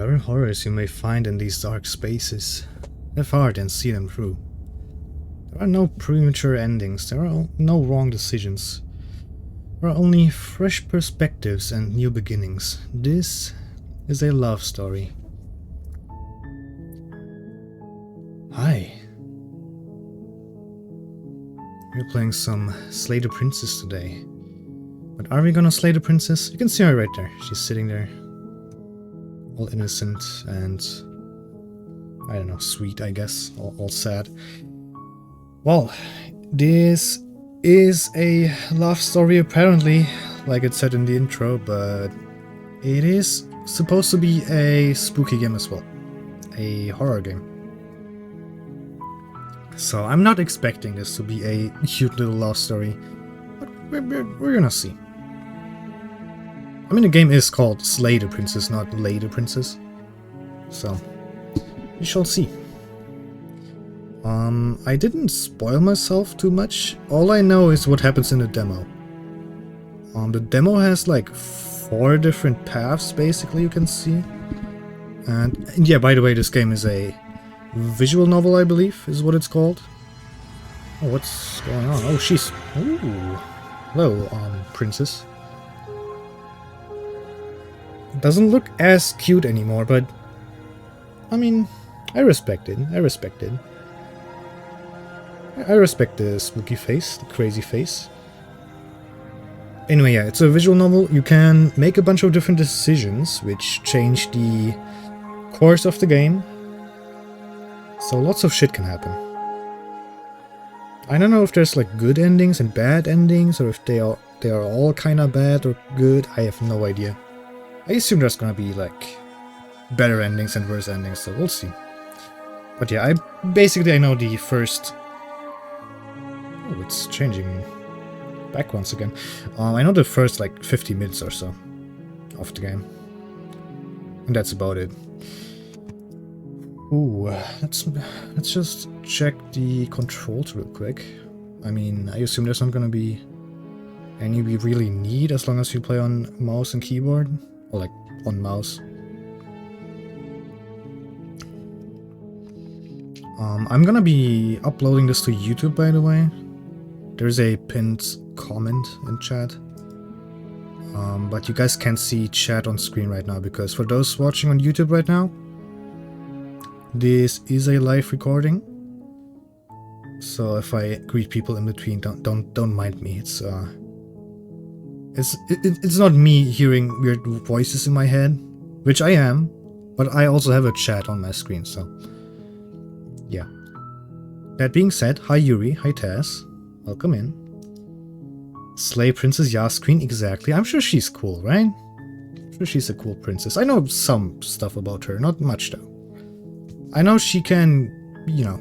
Whatever horrors you may find in these dark spaces, have heart and see them through. There are no premature endings, there are no wrong decisions. There are only fresh perspectives and new beginnings. This is a love story. Hi. We're playing some Slay the Princess today. But are we gonna slay the princess? You can see her right there. She's sitting there. All innocent and... I don't know, sweet, I guess. All sad. Well, this is a love story apparently, like it said in the intro, but it is supposed to be a spooky game as well. A horror game. So I'm not expecting this to be a cute little love story, but we're gonna see. I mean, the game is called Slay the Princess, not Lay the Princess. So, we shall see. I didn't spoil myself too much. All I know is what happens in the demo. The demo has like 4 different paths, basically, you can see. And yeah, by the way, this game is a visual novel, I believe, is what it's called. Oh, what's going on? Oh, she's... Ooh. Hello, princess. Doesn't look as cute anymore, but... I mean, I respect it. I respect the spooky face, the crazy face. Anyway, yeah, it's a visual novel. You can make a bunch of different decisions, which change the course of the game. So lots of shit can happen. I don't know if there's like good endings and bad endings, or if they are all kinda bad or good. I have no idea. I assume there's gonna be like better endings and worse endings, so we'll see. But yeah, I know the first... Oh, it's changing back once again. I know the first like 50 minutes or so of the game. And that's about it. Ooh, let's just check the controls real quick. I mean, I assume there's not gonna be any we really need as long as you play on mouse and keyboard. Or like on mouse. I'm gonna be uploading this to YouTube, by the way. There's a pinned comment in chat. But you guys can't see chat on screen right now, because for those watching on YouTube right now, this is a live recording. So if I greet people in between, don't mind me. It's not me hearing weird voices in my head, which I am, but I also have a chat on my screen, so yeah. That being said, hi Yuri, hi Taz, welcome in. Slay Princess Yasqueen, exactly. I'm sure she's cool, right? I'm sure she's a cool princess. I know some stuff about her, not much though. I know she can, you know,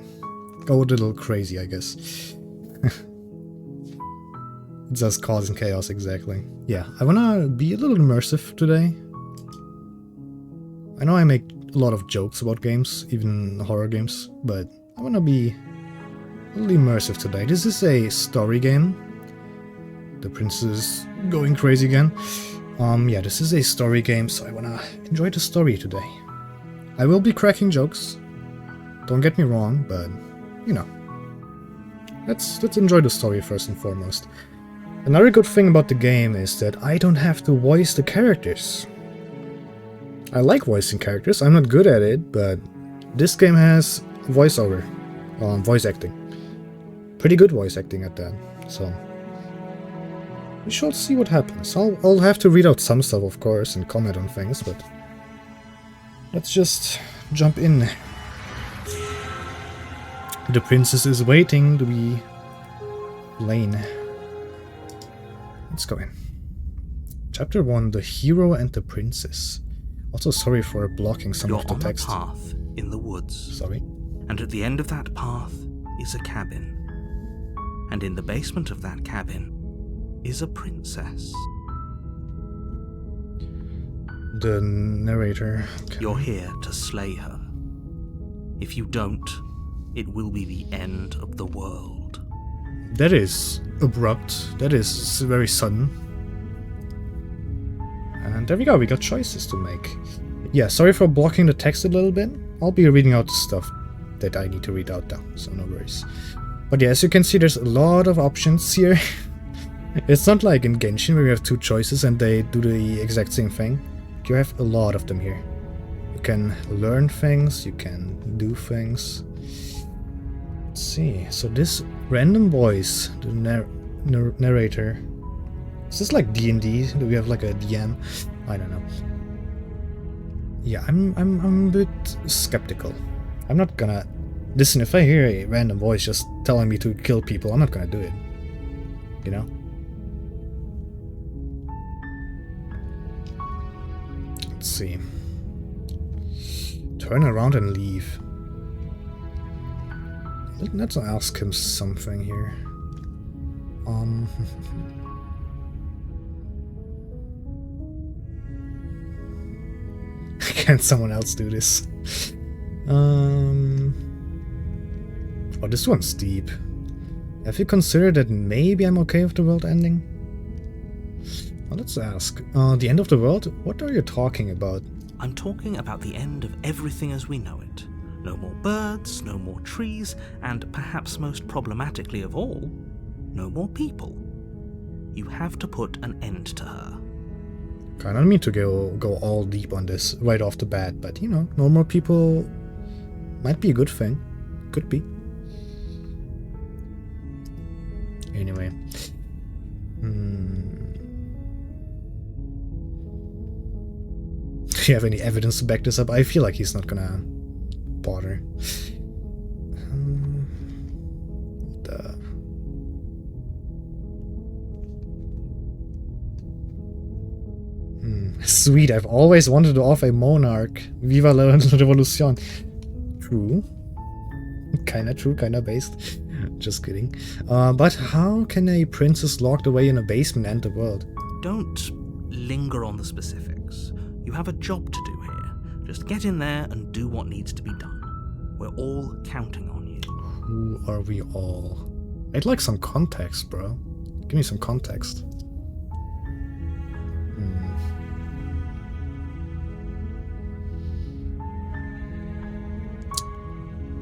go a little crazy, I guess. Just causing chaos, exactly. Yeah, I wanna be a little immersive today. I know I make a lot of jokes about games, even horror games, but I wanna be a little immersive today. This is a story game. The princess going crazy again. Yeah, this is a story game, so I wanna enjoy the story today. I will be cracking jokes. Don't get me wrong, but, you know. Let's enjoy the story first and foremost. Another good thing about the game is that I don't have to voice the characters. I like voicing characters, I'm not good at it, but this game has voiceover, voice acting. Pretty good voice acting at that, so we shall see what happens. I'll have to read out some stuff, of course, and comment on things, but let's just jump in. The princess is waiting to be slain. Let's go in. Chapter 1, The Hero and the Princess. Also sorry for blocking some of the text. You're on a path in the woods. Sorry. And at the end of that path is a cabin. And in the basement of that cabin is a princess. The narrator. Okay. You're here to slay her. If you don't, it will be the end of the world. That is abrupt. That is very sudden. And there we go, we got choices to make. Yeah, sorry for blocking the text a little bit. I'll be reading out the stuff that I need to read out though, so no worries. But yeah, as you can see, there's a lot of options here. It's not like in Genshin where you have two choices and they do the exact same thing. You have a lot of them here. You can learn things, you can do things. Let's see, so this random voice, the narrator, is this like D&D? Do we have like a DM? I don't know. Yeah, I'm a bit skeptical. I'm not gonna listen. If I hear a random voice just telling me to kill people, I'm not gonna do it. You know? Let's see. Turn around and leave. Let's ask him something here. Can someone else do this? Oh, this one's deep. Have you considered that maybe I'm okay with the world ending? Well, let's ask. The end of the world? What are you talking about? I'm talking about the end of everything as we know it. No more birds, no more trees, and perhaps most problematically of all, no more people. You have to put an end to her. I don't mean to go all deep on this right off the bat, but you know, no more people might be a good thing. Could be. Anyway. Do you have any evidence to back this up? I feel like he's not gonna bother. Sweet, I've always wanted to offer a monarch. Viva la revolution. True. Kinda true, kinda based. Just kidding. But how can a princess locked away in a basement end the world? Don't linger on the specifics. You have a job to do here. Just get in there and do what needs to be done. We're all counting on you. Who are we all? I'd like some context, bro. Give me some context.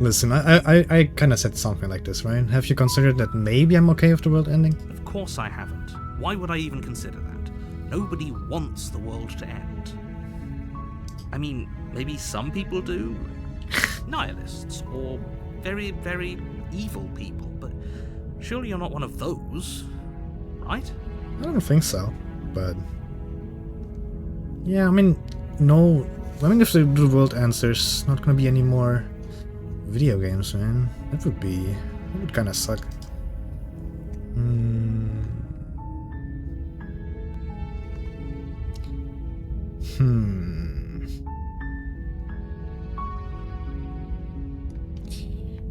Listen, I kind of said something like this, right? Have you considered that maybe I'm okay with the world ending? Of course I haven't. Why would I even consider that? Nobody wants the world to end. I mean, maybe some people do. Nihilists, or very, very evil people, but surely you're not one of those, right? I don't think so, but... Yeah, I mean, no... I mean, if the world ends, there's not gonna be any more video games, man. That would kind of suck.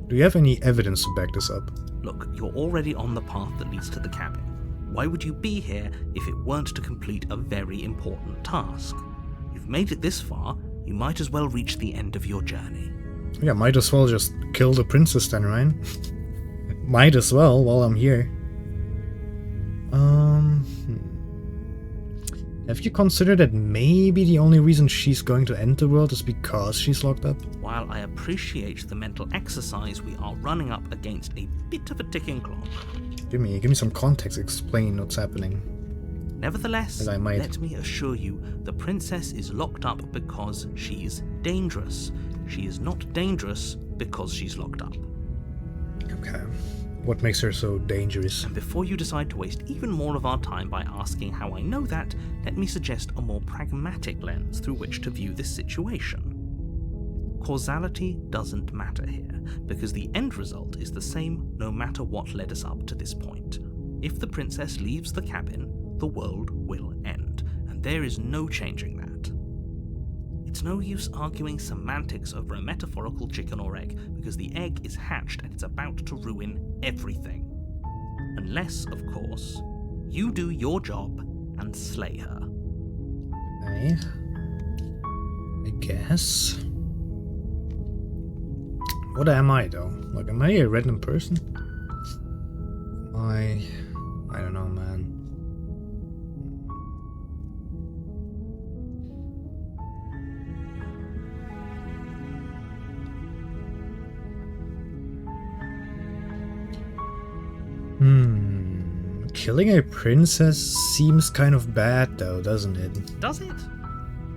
Do you have any evidence to back this up? Look, you're already on the path that leads to the cabin. Why would you be here if it weren't to complete a very important task? You've made it this far, you might as well reach the end of your journey. Yeah, might as well just kill the princess then, right? Might as well while I'm here. Have you considered that maybe the only reason she's going to end the world is because she's locked up? While I appreciate the mental exercise, we are running up against a bit of a ticking clock. Give me some context, explain what's happening. Nevertheless, let me assure you, the princess is locked up because she's dangerous. She is not dangerous because she's locked up. Okay. What makes her so dangerous? And before you decide to waste even more of our time by asking how I know that, let me suggest a more pragmatic lens through which to view this situation. Causality doesn't matter here, because the end result is the same no matter what led us up to this point. If the princess leaves the cabin, the world will end, and there is no changing that. It's no use arguing semantics over a metaphorical chicken or egg, because the egg is hatched and it's about to ruin everything. Unless, of course, you do your job and slay her. Okay. I guess. What am I, though? Like, am I a random person? I don't know, man. Killing a princess seems kind of bad though, doesn't it? Does it?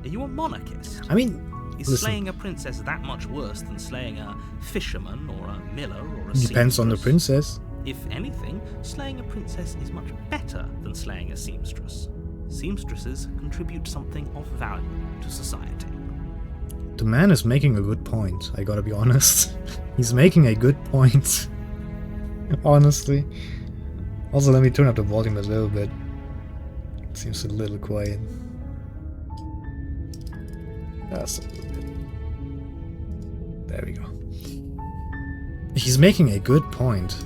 Are you a monarchist? I mean, Is listen, slaying a princess that much worse than slaying a fisherman or a miller or a depends on the seamstress? princess. If anything, slaying a princess is much better than slaying a seamstress. Seamstresses contribute something of value to society. The man is making a good point, I gotta be honest. He's making a good point. Honestly. Also, let me turn up the volume a little bit. It seems a little quiet. That's a little bit. There we go. He's making a good point.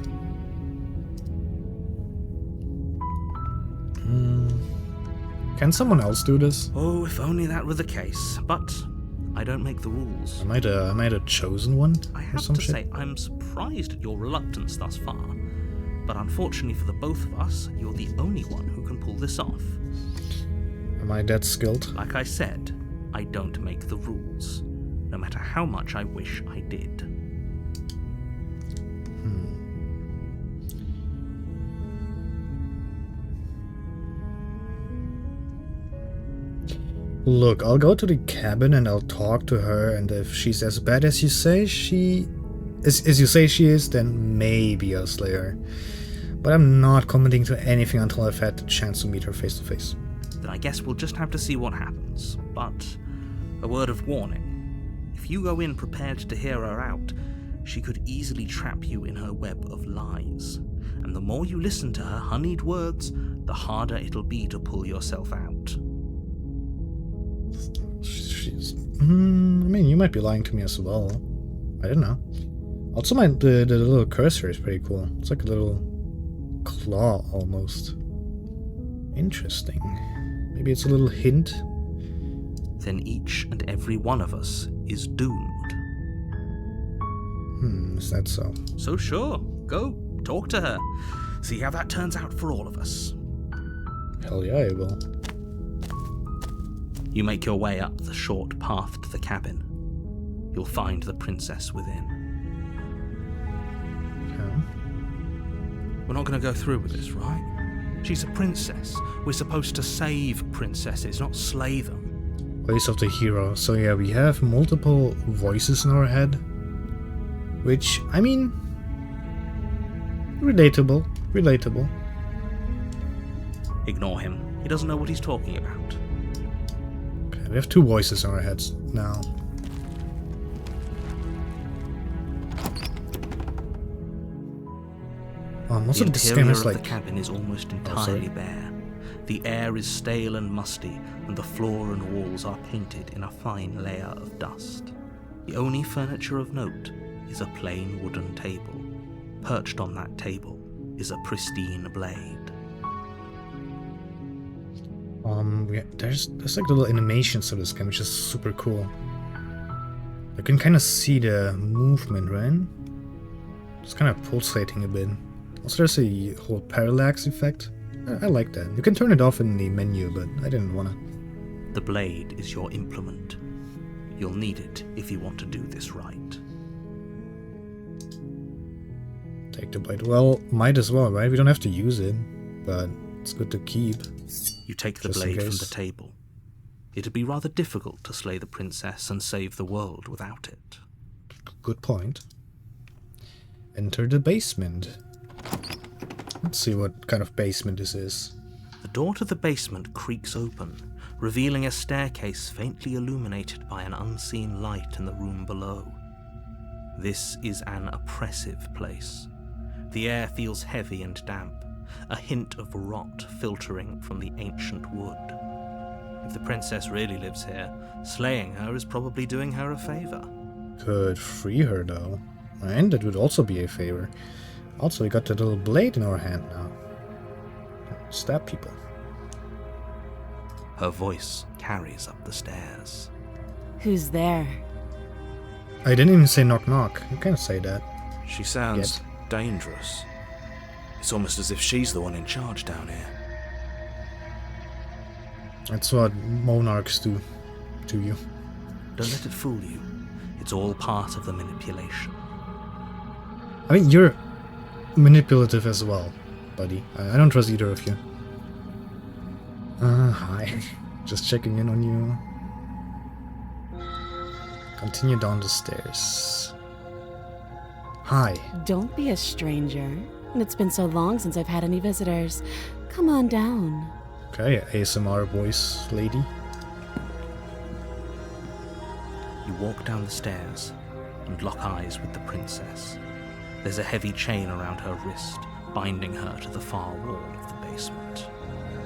Can someone else do this? Oh, if only that were the case. But I don't make the rules. Am I the chosen one? I or have some to shit? say, I'm surprised at your reluctance thus far. But unfortunately for the both of us, you're the only one who can pull this off. Am I that skilled? Like I said, I don't make the rules, no matter how much I wish I did. Look, I'll go to the cabin and I'll talk to her, and if she's as bad as you say as you say she is, then maybe I'll slay her. But I'm not committing to anything until I've had the chance to meet her face to face. Then I guess we'll just have to see what happens. But a word of warning. If you go in prepared to hear her out, she could easily trap you in her web of lies. And the more you listen to her honeyed words, the harder it'll be to pull yourself out. I mean, you might be lying to me as well. I don't know. Also, the little cursor is pretty cool. It's like a little claw almost. Interesting. Maybe it's a little hint. Then each and every one of us is doomed. Is that so? So sure, go, talk to her. See how that turns out for all of us. Hell yeah, I will. You make your way up the short path to the cabin. You'll find the princess within. Okay. We're not going to go through with this, right? She's a princess. We're supposed to save princesses, not slay them. Voice of the hero. So yeah, we have multiple voices in our head. Which, I mean... Relatable. Relatable. Ignore him. He doesn't know what he's talking about. Okay, we have two voices in our heads now. Most The of this game interior is of like... the cabin is almost entirely bare. The air is stale and musty, and the floor and walls are painted in a fine layer of dust. The only furniture of note is a plain wooden table. Perched on that table is a pristine blade. There's like little animations to this game, which is super cool. You can kind of see the movement, right? It's kind of pulsating a bit. Also, there's a whole parallax effect. I like that. You can turn it off in the menu, but I didn't wanna. The blade is your implement. You'll need it if you want to do this right. Take the blade. Well, might as well, right? We don't have to use it, but it's good to keep. You take the Just in blade from case. the table. It'd be rather difficult to slay the princess and save the world without it. Good point. Enter the basement. Let's see what kind of basement this is. The door to the basement creaks open, revealing a staircase faintly illuminated by an unseen light in the room below. This is an oppressive place. The air feels heavy and damp, a hint of rot filtering from the ancient wood. If the princess really lives here, slaying her is probably doing her a favor. Could free her though. And it would also be a favor. Also, we got the little blade in our hand now. Stab people. Her voice carries up the stairs. Who's there? I didn't even say knock knock. You can't say that. She sounds dangerous. It's almost as if she's the one in charge down here. That's what monarchs do to you. Don't let it fool you. It's all part of the manipulation. I mean, you're manipulative as well. buddy. I don't trust either of you. Hi. Just checking in on you. Continue down the stairs. Hi. Don't be a stranger. It's been so long since I've had any visitors. Come on down. Okay, ASMR voice lady. You walk down the stairs and lock eyes with the princess. There's a heavy chain around her wrist, binding her to the far wall of the basement.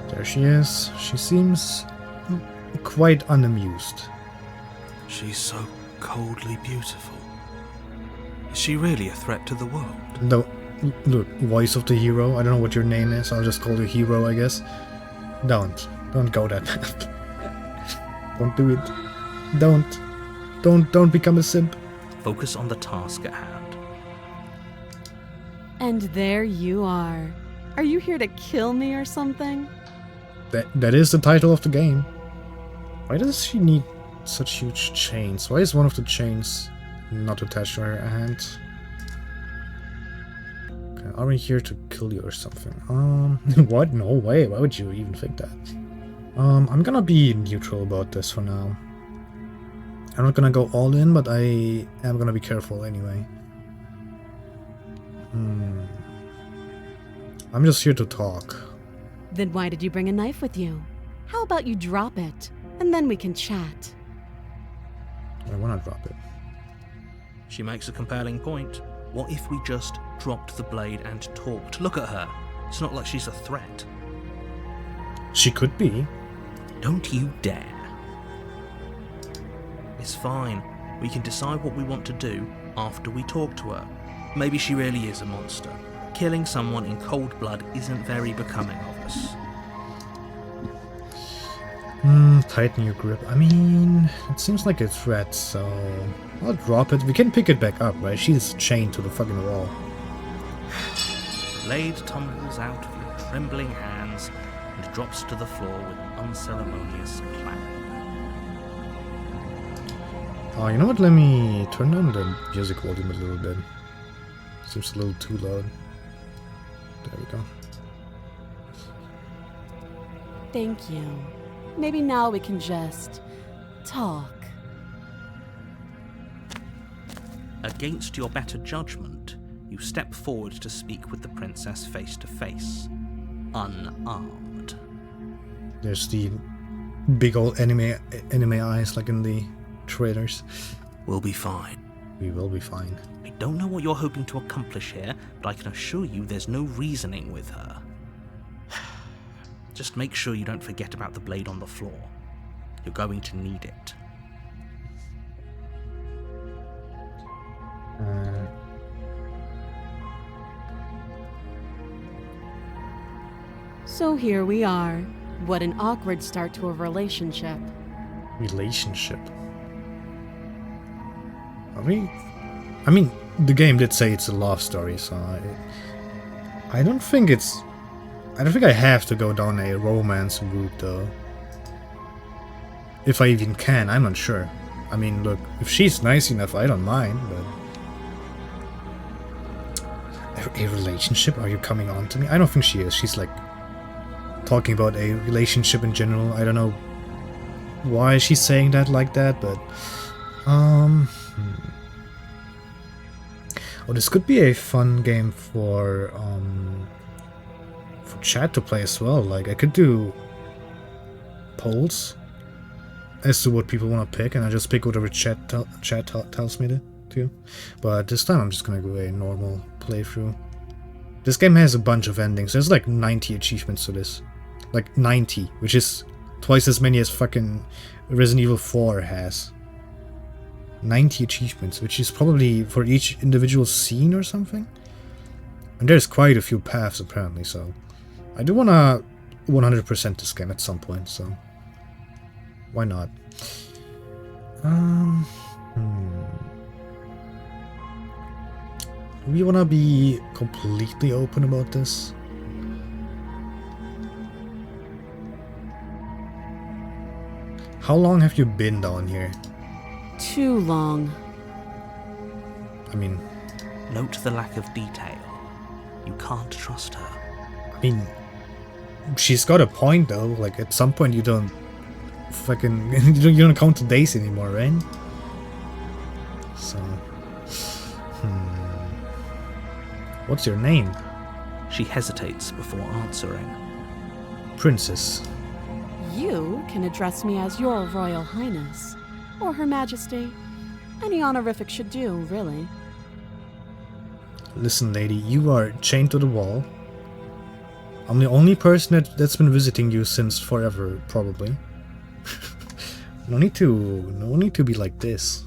There she is. She seems quite unamused. She's so coldly beautiful. Is she really a threat to the world? No, look, voice of the hero. I don't know what your name is. I'll just call you Hero, I guess. Don't go that path. Don't do it. Don't become a simp. Focus on the task at hand. And there you are. Are you here to kill me or something? That is the title of the game. Why does she need such huge chains? Why is one of the chains not attached to her hand? Okay, are we here to kill you or something? What? No way. Why would you even think that? I'm gonna be neutral about this for now. I'm not gonna go all in, but I am gonna be careful anyway. I'm just here to talk. Then why did you bring a knife with you? How about you drop it, and then we can chat. I wanna drop it. She makes a compelling point. What if we just dropped the blade and talked? Look at her. It's not like she's a threat. She could be. Don't you dare. It's fine. We can decide what we want to do after we talk to her. Maybe she really is a monster. Killing someone in cold blood isn't very becoming of us. Tighten your grip. I mean, it seems like a threat, so I'll drop it. We can pick it back up, right? She's chained to the fucking wall. Blade tumbles out of your trembling hands and drops to the floor with an unceremonious clang. Oh, you know what? Let me turn down the music volume a little bit. Seems a little too loud. There we go. Thank you. Maybe now we can just talk. Against your better judgment, you step forward to speak with the princess face to face, unarmed. There's the big old anime eyes like in the trailers. We'll be fine. We will be fine. I don't know what you're hoping to accomplish here, but I can assure you there's no reasoning with her. Just make sure you don't forget about the blade on the floor. You're going to need it. So here we are. What an awkward start to a relationship. Relationship? Are we? I mean, the game did say it's a love story, so I don't think it's... I don't think I have to go down a romance route, though. If I even can, I'm not sure. I mean, look, if she's nice enough, I don't mind, but... A relationship? Are you coming on to me? I don't think she is. She's, like, talking about a relationship in general. I don't know why she's saying that like that, but... Oh, this could be a fun game for chat to play as well. Like, I could do polls as to what people want to pick, and I just pick whatever chat tells me to. But this time I'm just gonna go a normal playthrough. This game has a bunch of endings. There's like 90 achievements to this. Like 90, which is twice as many as fucking Resident Evil 4 has. 90 achievements, which is probably for each individual scene or something. And there's quite a few paths apparently, so I do wanna 100% this game at some point, so why not? We wanna be completely open about this. How long have you been down here? Too long. I mean... Note the lack of detail. You can't trust her. I mean, she's got a point though. Like at some point you don't fucking you don't count the days anymore, right? So, what's your name? She hesitates before answering. Princess. You can address me as Your Royal Highness, or Her Majesty. Any honorific should do, really. Listen, lady, you are chained to the wall. I'm the only person that's been visiting you since forever, probably. No need to be like this.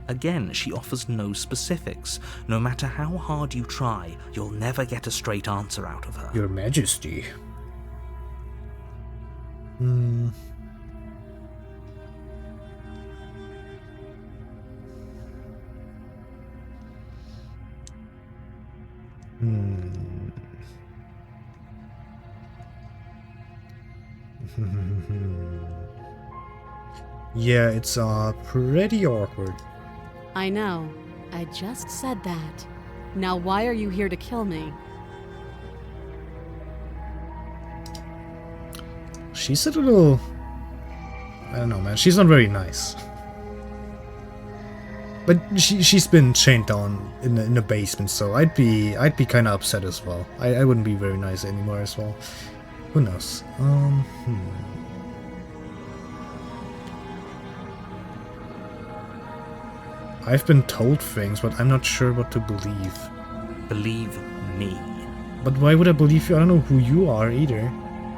Again, she offers no specifics. No matter how hard you try, you'll never get a straight answer out of her. Your Majesty. Yeah, it's pretty awkward. I know. I just said that. Now why are you here to kill me? She's a little... I don't know, man. She's not very nice. But she's been chained down in the basement, so I'd be kind of upset as well. I wouldn't be very nice anymore as well. Who knows? I've been told things, but I'm not sure what to believe. Believe me. But why would I believe you? I don't know who you are either.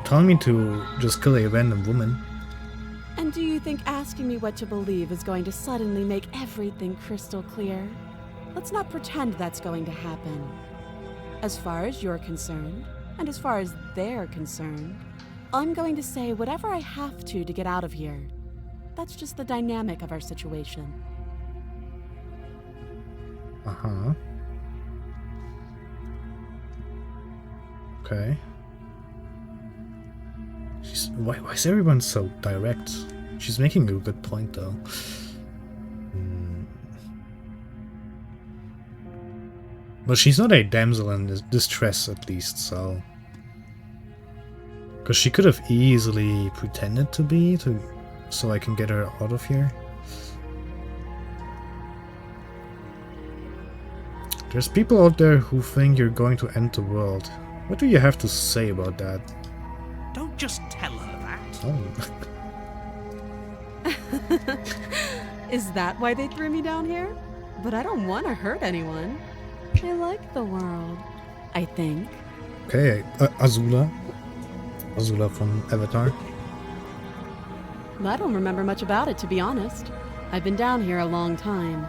Tell me to just kill a random woman. And do you think asking me what to believe is going to suddenly make everything crystal clear? Let's not pretend that's going to happen. As far as you're concerned, and as far as they're concerned, I'm going to say whatever I have to get out of here. That's just the dynamic of our situation. Uh-huh. Okay. Why is everyone so direct? She's making a good point, though. But she's not a damsel in distress, at least, so... Because she could have easily pretended to be, so I can get her out of here. There's people out there who think you're going to end the world. What do you have to say about that? Don't just tell her that. Oh. Is that why they threw me down here? But I don't want to hurt anyone. I like the world, I think. Okay, Azula. Azula from Avatar. I don't remember much about it, to be honest. I've been down here a long time.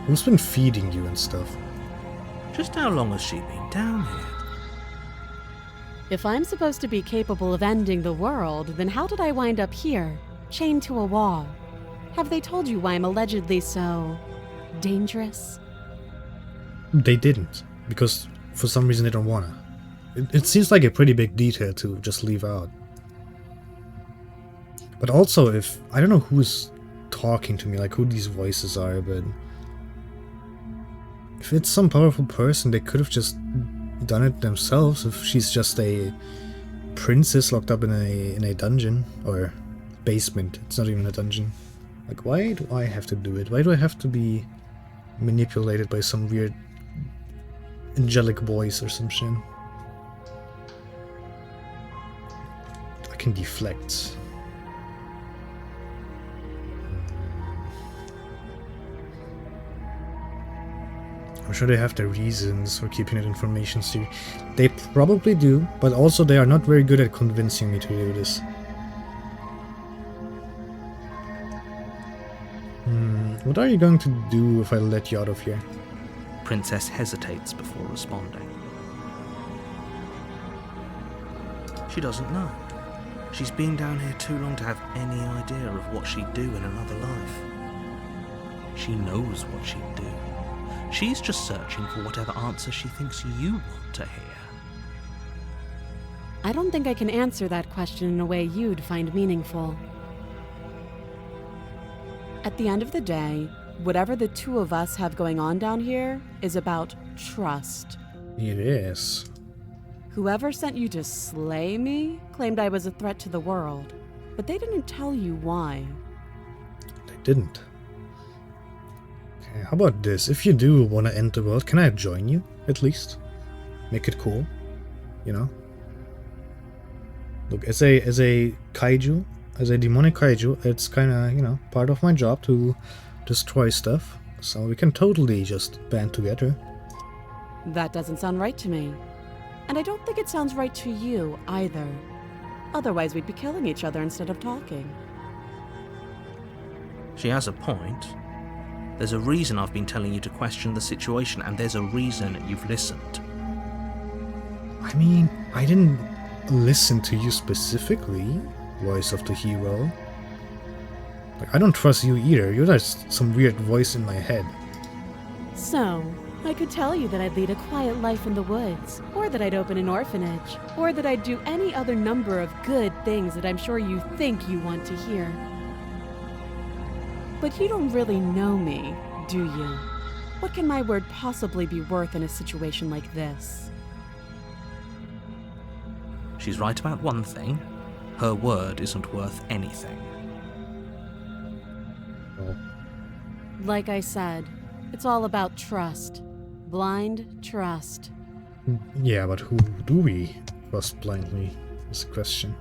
Who's been feeding you and stuff? Just how long has she been down here? If I'm supposed to be capable of ending the world, then how did I wind up here, chained to a wall? Have they told you why I'm allegedly so... dangerous? They didn't, because for some reason they don't wanna. It seems like a pretty big detail to just leave out. But also, if... I don't know who's talking to me, like who these voices are, but... if it's some powerful person, they could have just done it themselves. If she's just a princess locked up in a dungeon or basement, it's not even a dungeon. Like, why do I have to do it? Why do I have to be manipulated by some weird angelic voice or some shit? I can deflect. I'm sure they have their reasons for keeping that information secret. They probably do, but also they are not very good at convincing me to do this. What are you going to do if I let you out of here? Princess hesitates before responding. She doesn't know. She's been down here too long to have any idea of what she'd do in another life. She knows what she'd do. She's just searching for whatever answer she thinks you want to hear. I don't think I can answer that question in a way you'd find meaningful. At the end of the day, whatever the two of us have going on down here is about trust. It is. Whoever sent you to slay me claimed I was a threat to the world, but they didn't tell you why. They didn't. Okay, how about this? If you do want to end the world, can I join you, at least? Make it cool, you know? Look, as a kaiju, as a demonic kaiju, it's kind of, you know, part of my job to destroy stuff. So we can totally just band together. That doesn't sound right to me. And I don't think it sounds right to you, either. Otherwise, we'd be killing each other instead of talking. She has a point. There's a reason I've been telling you to question the situation, and there's a reason you've listened. I mean, I didn't listen to you specifically, voice of the hero. Like, I don't trust you either. You're just some weird voice in my head. So, I could tell you that I'd lead a quiet life in the woods, or that I'd open an orphanage, or that I'd do any other number of good things that I'm sure you think you want to hear. But you don't really know me, do you? What can my word possibly be worth in a situation like this? She's right about one thing. Her word isn't worth anything. Oh. Like I said, it's all about trust. Blind trust. Yeah, but who do we trust blindly? Is the question.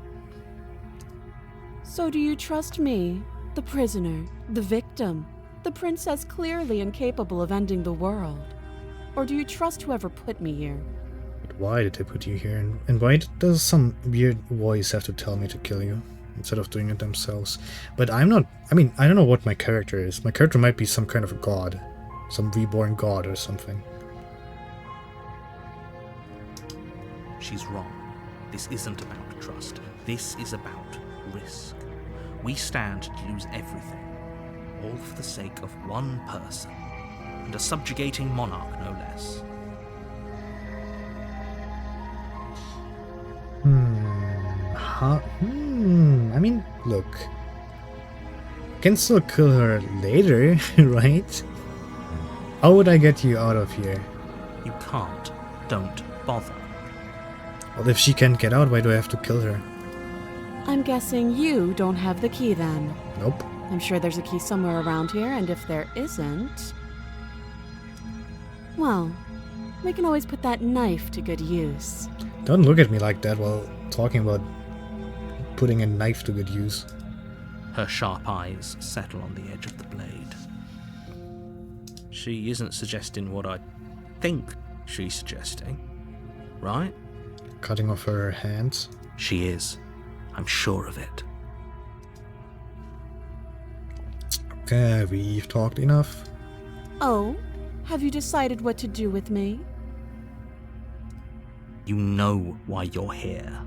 So do you trust me, the prisoner, the victim, the princess clearly incapable of ending the world? Or do you trust whoever put me here? But why did they put you here? And why does some weird voice have to tell me to kill you instead of doing it themselves? But I'm not... I mean, I don't know what my character is. My character might be some kind of a god. Some reborn god or something. She's wrong. This isn't about trust. This is about risk. We stand to lose everything, all for the sake of one person, and a subjugating monarch, no less. I mean, look. Can still kill her later, right? How would I get you out of here? You can't. Don't bother. Well, if she can't get out, why do I have to kill her? I'm guessing you don't have the key then. Nope. I'm sure there's a key somewhere around here, and if there isn't... well, we can always put that knife to good use. Don't look at me like that while talking about putting a knife to good use. Her sharp eyes settle on the edge of the blade. She isn't suggesting what I think she's suggesting, right? Cutting off her hands. She is. I'm sure of it. Okay, we've talked enough. Oh, have you decided what to do with me? You know why you're here.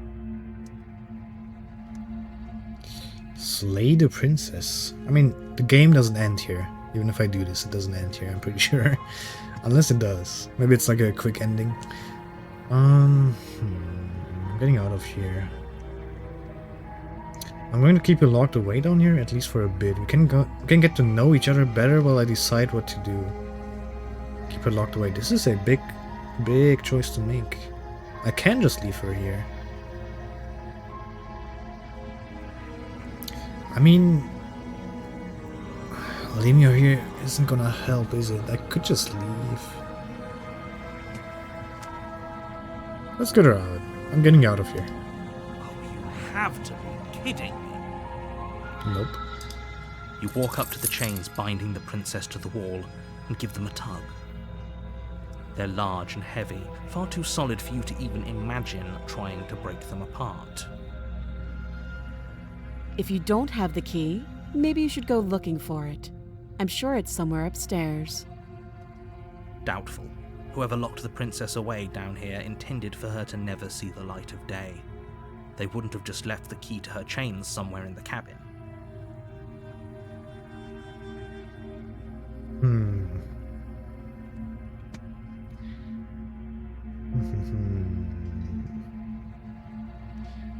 Slay the princess. I mean, the game doesn't end here. Even if I do this, it doesn't end here, I'm pretty sure. Unless it does. Maybe it's like a quick ending. I'm getting out of here. I'm going to keep you locked away down here, at least for a bit. We can get to know each other better while I decide what to do. Keep her locked away. This is a big choice to make. I can just leave her here. I mean, leaving her here isn't gonna help, is it? I could just leave. Let's get her out. I'm getting out of here. Oh, you have to be kidding me. Nope. You walk up to the chains binding the princess to the wall and give them a tug. They're large and heavy, far too solid for you to even imagine trying to break them apart. If you don't have the key, maybe you should go looking for it. I'm sure it's somewhere upstairs. Doubtful. Whoever locked the princess away down here intended for her to never see the light of day. They wouldn't have just left the key to her chains somewhere in the cabin.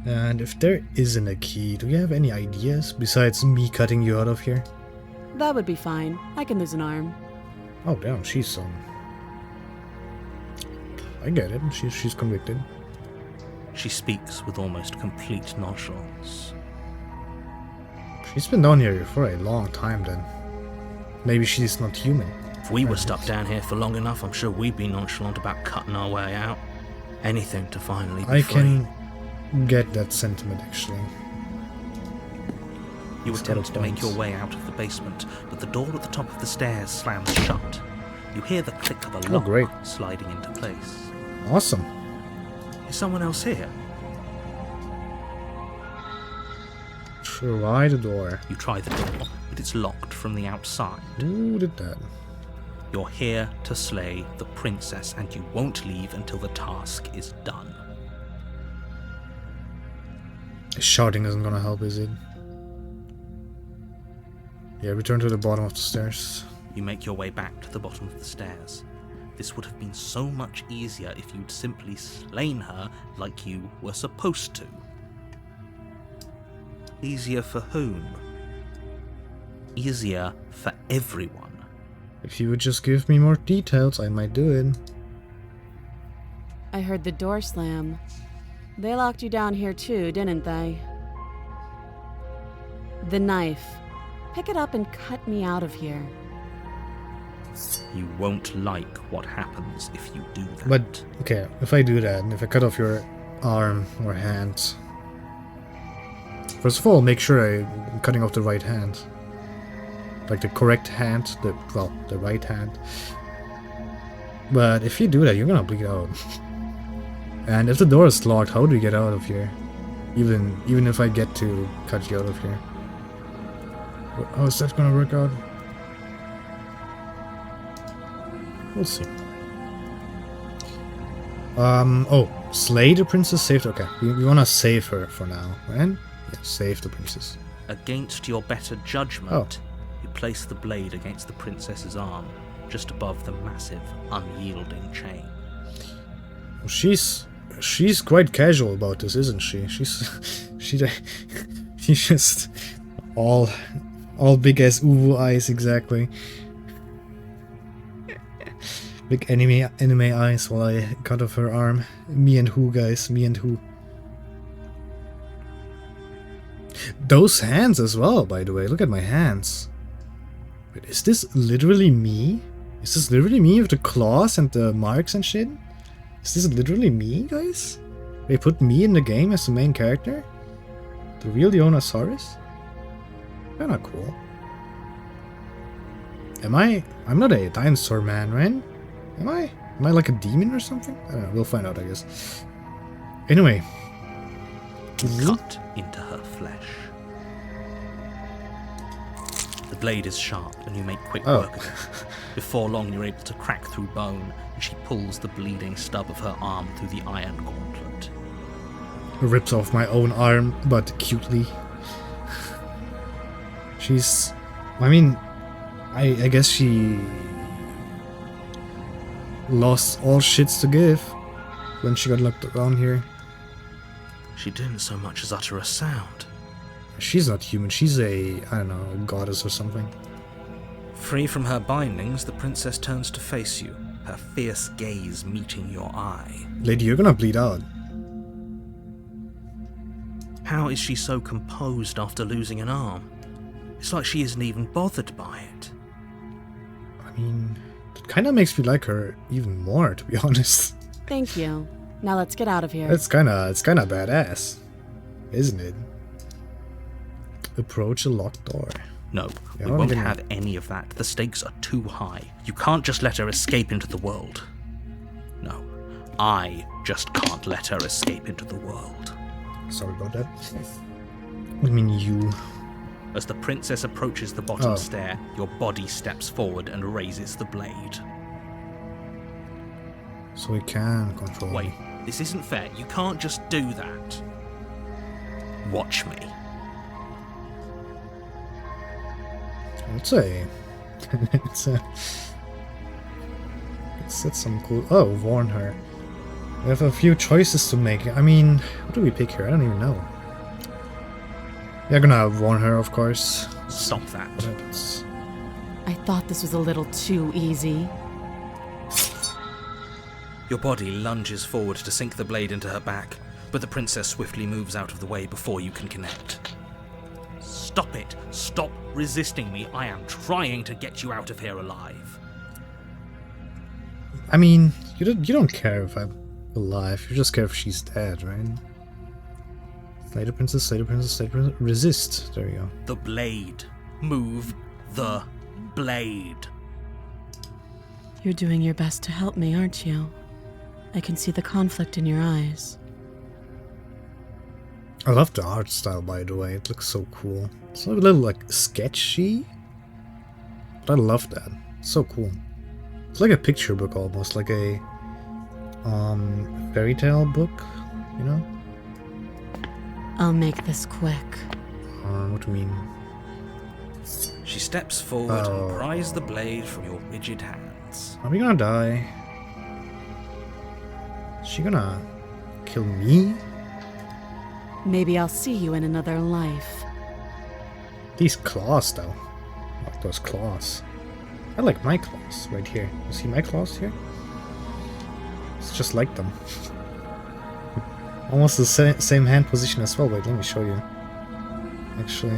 And if there isn't a key, do you have any ideas besides me cutting you out of here? That would be fine. I can lose an arm. Oh damn, she's I get it. She's convicted. She speaks with almost complete nonchalance. She's been down here for a long time then. Maybe she's not human. If we were stuck down here for long enough, I'm sure we'd be nonchalant about cutting our way out. Anything to finally be I free. can get that sentiment actually. You It's attempt got to make points. your way out of the basement, but the door at the top of the stairs slams shut. You hear the click of a lock great. sliding into place. Awesome. Is someone else here? Try the door. You try the door, but it's locked from the outside. Who did that? You're here to slay the princess, and you won't leave until the task is done. Shouting isn't gonna help, is it? Yeah, return to the bottom of the stairs. You make your way back to the bottom of the stairs. This would have been so much easier if you'd simply slain her like you were supposed to. Easier for whom? Easier for everyone. If you would just give me more details, I might do it. I heard the door slam. They locked you down here too, didn't they? The knife. Pick it up and cut me out of here. You won't like what happens if you do that. But, okay, if I do that, if I cut off your arm or hand... First of all, make sure I'm cutting off the right hand. Like the correct hand, the right hand. But if you do that, you're gonna bleed out. And if the door is locked, how do you get out of here? Even if I get to cut you out of here. How is that gonna work out? We'll see. Oh, slay the princess, saved. Okay, we wanna save her for now, right? Yeah, save the princess. Against your better judgment, you place the blade against the princess's arm, just above the massive, unyielding chain. Well, she's quite casual about this, isn't she? She's just all big as uwu eyes, exactly. Big anime eyes while I cut off her arm. Me and who, guys? Me and who? Those hands as well, by the way. Look at my hands. Wait, is this literally me? Is this literally me with the claws and the marks and shit? Is this literally me, guys? They put me in the game as the main character? The real Leonosaurus? Kinda cool. I'm not a dinosaur man, right? Am I? Am I like a demon or something? I don't know, we'll find out, I guess. Anyway. Cut into her flesh. The blade is sharp and you make quick work of it. Before long you're able to crack through bone, and she pulls the bleeding stub of her arm through the iron gauntlet. Rips off my own arm, but cutely. I guess she lost all shits to give when she got locked down here. She didn't so much as utter a sound. She's not human, she's I don't know, a goddess or something. Free from her bindings, the princess turns to face you, her fierce gaze meeting your eye. Lady, you're gonna bleed out. How is she so composed after losing an arm? It's like she isn't even bothered by it. I mean, it kinda makes me like her even more, to be honest. Thank you. Now let's get out of here. It's kinda badass, isn't it? Approach a locked door. No, Yeah, we I'm won't gonna- have any of that. The stakes are too high. You can't just let her escape into the world. No, I just can't let her escape into the world. Sorry about that. What do you mean you? As the princess approaches the bottom Oh. stair, your body steps forward and raises the blade. So we can control Wait, me. this isn't fair. You can't just do that. Watch me. It's some cool. Oh, warn her. We have a few choices to make. I mean, what do we pick here? I don't even know. We're gonna warn her, of course. Stop that. What happens? I thought this was a little too easy. Your body lunges forward to sink the blade into her back, but the princess swiftly moves out of the way before you can connect. Stop it! Stop resisting me! I am trying to get you out of here alive. I mean, you don't care if I'm alive. You just care if she's dead, right? Slay the princess, slay the princess, slay the princess. Resist. There you go. The blade. Move the blade. You're doing your best to help me, aren't you? I can see the conflict in your eyes. I love the art style, by the way. It looks so cool. It's a little like sketchy, but I love that. It's so cool. It's like a picture book almost, like a fairy tale book, you know? I'll make this quick. What do you mean? She steps forward and pries the blade from your rigid hands. Are we gonna die? Is she gonna kill me? Maybe I'll see you in another life. These claws, though. I like those claws. I like my claws right here. You see my claws here? It's just like them. Almost the same hand position as well. Wait, let me show you. Actually.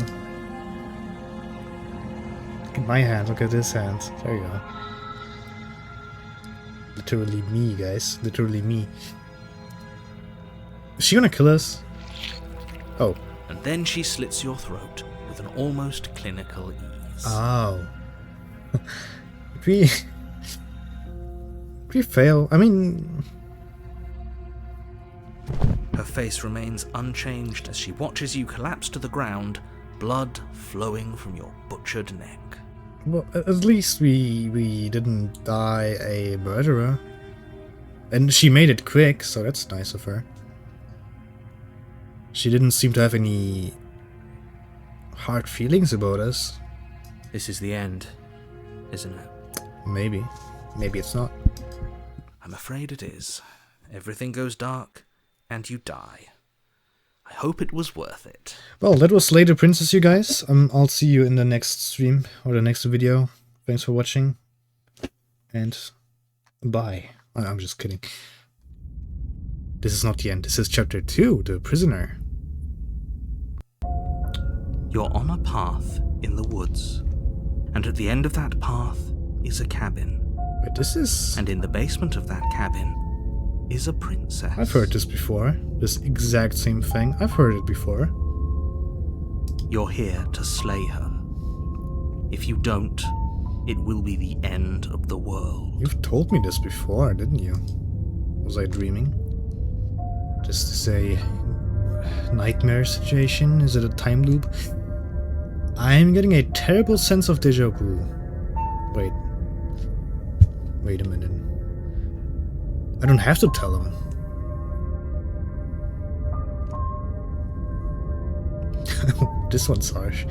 Look at my hand, look at this hand. There you go. Literally me, guys. Literally me. Is she gonna kill us? Oh. And then she slits your throat with an almost clinical ease. Oh. If we fail, I mean... Her face remains unchanged as she watches you collapse to the ground, blood flowing from your butchered neck. Well, at least we didn't die a murderer. And she made it quick, so that's nice of her. She didn't seem to have any hard feelings about us. This is the end, isn't it? Maybe. Maybe it's not. I'm afraid it is. Everything goes dark, and you die. I hope it was worth it. Well, that was Slay the Princess, you guys. I'll see you in the next stream or the next video. Thanks for watching. And bye. I'm just kidding. This is not the end. This is chapter 2, The Prisoner. You're on a path in the woods, and at the end of that path is a cabin. Wait, this is... And in the basement of that cabin is a princess. I've heard this before. This exact same thing. I've heard it before. You're here to slay her. If you don't, it will be the end of the world. You've told me this before, didn't you? Was I dreaming? Just to say... nightmare situation? Is it a time loop? I'm getting a terrible sense of deja vu. Wait a minute. I don't have to tell him. This one's harsh.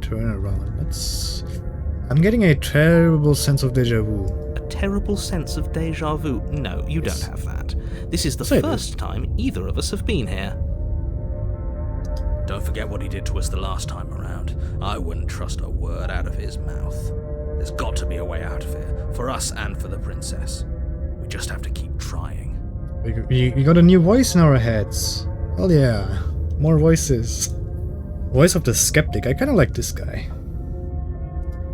Turn around. I'm getting a terrible sense of deja vu. A terrible sense of deja vu? No, you don't have that. This is the first time either of us have been here. Don't forget what he did to us the last time around. I wouldn't trust a word out of his mouth. There's got to be a way out of here, for us and for the princess. We just have to keep trying. We got a new voice in our heads. Oh yeah, more voices. Voice of the skeptic. I kind of like this guy.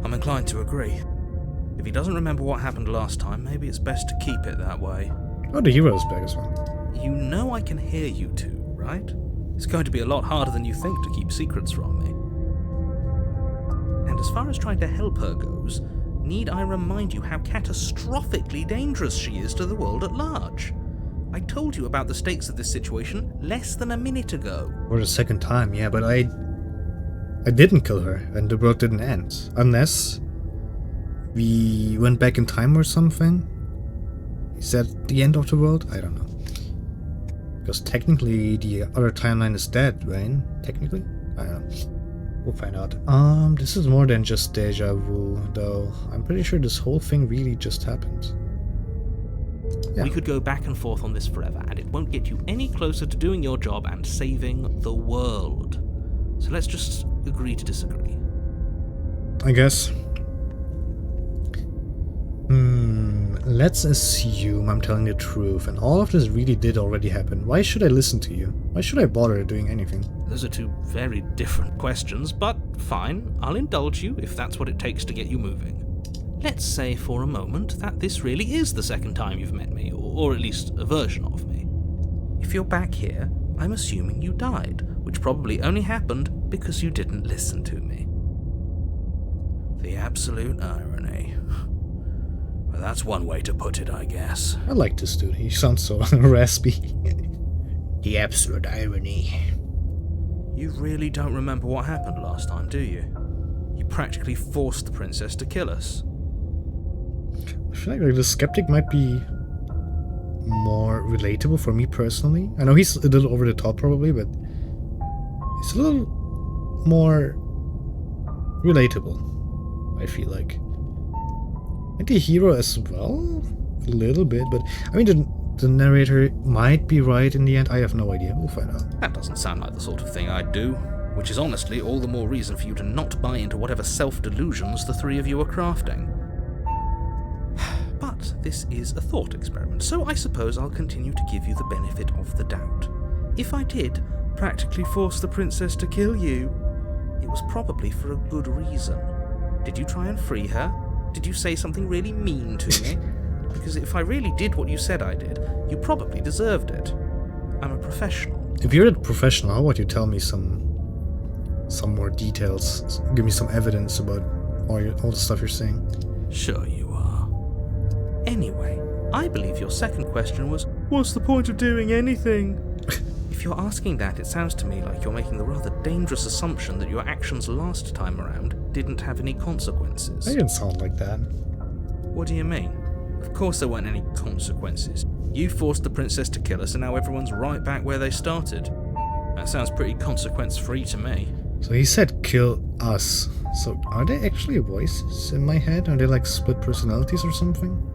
I'm inclined to agree. If he doesn't remember what happened last time, maybe it's best to keep it that way. Oh, the hero's back as well. You know I can hear you two, right? It's going to be a lot harder than you think to keep secrets from me. And as far as trying to help her goes, need I remind you how catastrophically dangerous she is to the world at large? I told you about the stakes of this situation less than a minute ago. For the second time, yeah, but I didn't kill her, and the world didn't end. Unless we went back in time or something? Is that the end of the world? I don't know. Because technically the other timeline is dead, right? Technically? I don't know. We'll find out. This is more than just deja vu, though. I'm pretty sure this whole thing really just happened. Yeah. We could go back and forth on this forever, and it won't get you any closer to doing your job and saving the world. So let's just agree to disagree. I guess. let's assume I'm telling the truth and all of this really did already happen. Why should I listen to you? Why should I bother doing anything? Those are two very different questions, but fine, I'll indulge you if that's what it takes to get you moving. Let's say for a moment that this really is the second time you've met me, or at least a version of me. If you're back here, I'm assuming you died, which probably only happened because you didn't listen to me. The absolute irony. Well, that's one way to put it, I guess. I like this dude. He sounds so raspy. The absolute irony. You really don't remember what happened last time, do you? You practically forced the princess to kill us. I feel like the skeptic might be more relatable for me personally. I know he's a little over the top probably, but he's a little more relatable, I feel like. And the hero as well? A little bit, but I mean the narrator might be right in the end. I have no idea. We'll find out. That doesn't sound like the sort of thing I'd do, which is honestly all the more reason for you to not buy into whatever self-delusions the three of you are crafting. But this is a thought experiment, so I suppose I'll continue to give you the benefit of the doubt. If I did practically force the princess to kill you, it was probably for a good reason. Did you try and free her? Did you say something really mean to me? Because if I really did what you said I did, you probably deserved it. I'm a professional. If you're a professional, how about you tell me some more details? Give me some evidence about all the stuff you're saying. Sure you are. Anyway, I believe your second question was, what's the point of doing anything? If you're asking that, it sounds to me like you're making the rather dangerous assumption that your actions last time around didn't have any consequences. I didn't sound like that. What do you mean? Of course there weren't any consequences. You forced the princess to kill us and now everyone's right back where they started. That sounds pretty consequence-free to me. So he said kill us. So are they actually voices in my head? Are they like split personalities or something?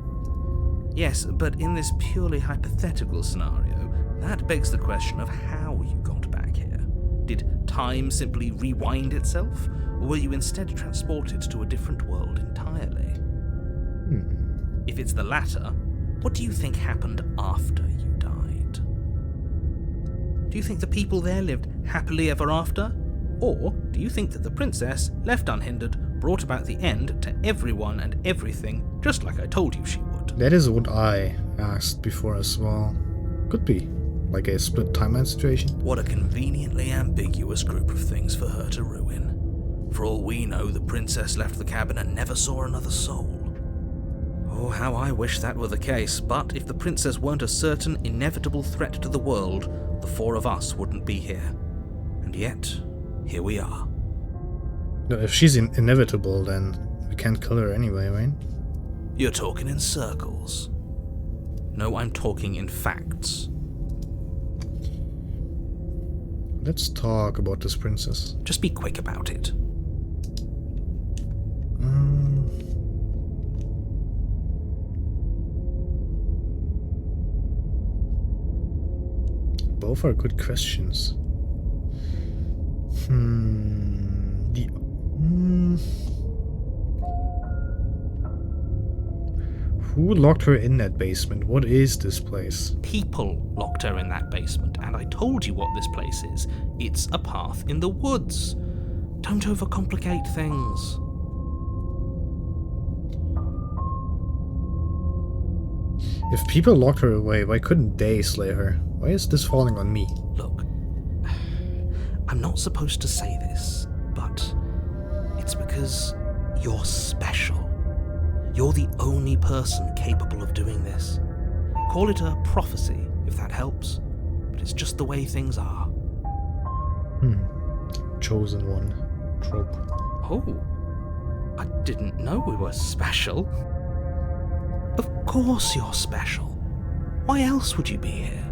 Yes, but in this purely hypothetical scenario, that begs the question of how you got back here. Did time simply rewind itself, or were you instead transported to a different world entirely? If it's the latter, what do you think happened after you died? Do you think the people there lived happily ever after? Or do you think that the princess, left unhindered, brought about the end to everyone and everything, just like I told you she would? That is what I asked before as well. Could be. Like a split timeline situation. What a conveniently ambiguous group of things for her to ruin. For all we know, the princess left the cabin and never saw another soul. Oh, how I wish that were the case, but if the princess weren't a certain, inevitable threat to the world, the four of us wouldn't be here. And yet, here we are. No, if she's inevitable, then we can't kill her anyway, right? You're talking in circles. No, I'm talking in facts. Let's talk about this princess. Just be quick about it. Both are good questions. Who locked her in that basement? What is this place? People locked her in that basement, and I told you what this place is. It's a path in the woods. Don't overcomplicate things. If people locked her away, why couldn't they slay her? Why is this falling on me? Look, I'm not supposed to say this, but it's because you're special. You're the only person capable of doing this. Call it a prophecy, if that helps, but it's just the way things are. Chosen one. Trope. Oh, I didn't know we were special. Of course you're special. Why else would you be here?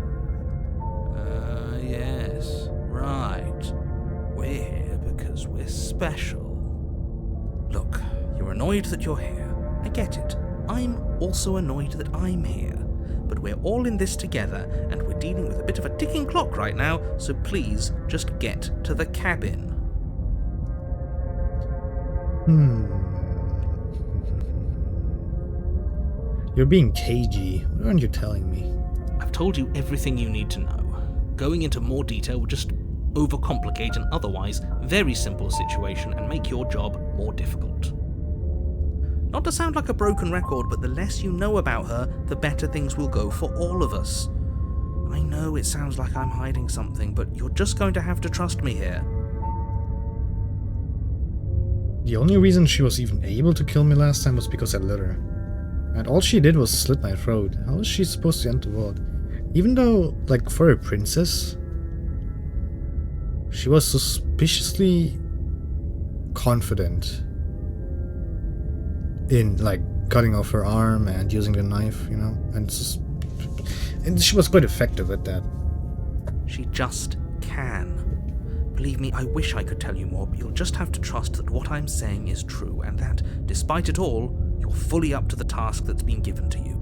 Yes, right. We're here because we're special. Look, you're annoyed that you're here. I get it. I'm also annoyed that I'm here. But we're all in this together, and we're dealing with a bit of a ticking clock right now, so please just get to the cabin. You're being cagey. What aren't you telling me? I've told you everything you need to know. Going into more detail would just overcomplicate an otherwise very simple situation and make your job more difficult. Not to sound like a broken record, but the less you know about her, the better things will go for all of us. I know it sounds like I'm hiding something, but you're just going to have to trust me here. The only reason she was even able to kill me last time was because I let her. And all she did was slit my throat. How is she supposed to end the world? Even though, like, for a princess, she was suspiciously confident in, like, cutting off her arm and using the knife, you know? And she was quite effective at that. She just can. Believe me, I wish I could tell you more, but you'll just have to trust that what I'm saying is true, and that, despite it all, you're fully up to the task that's been given to you.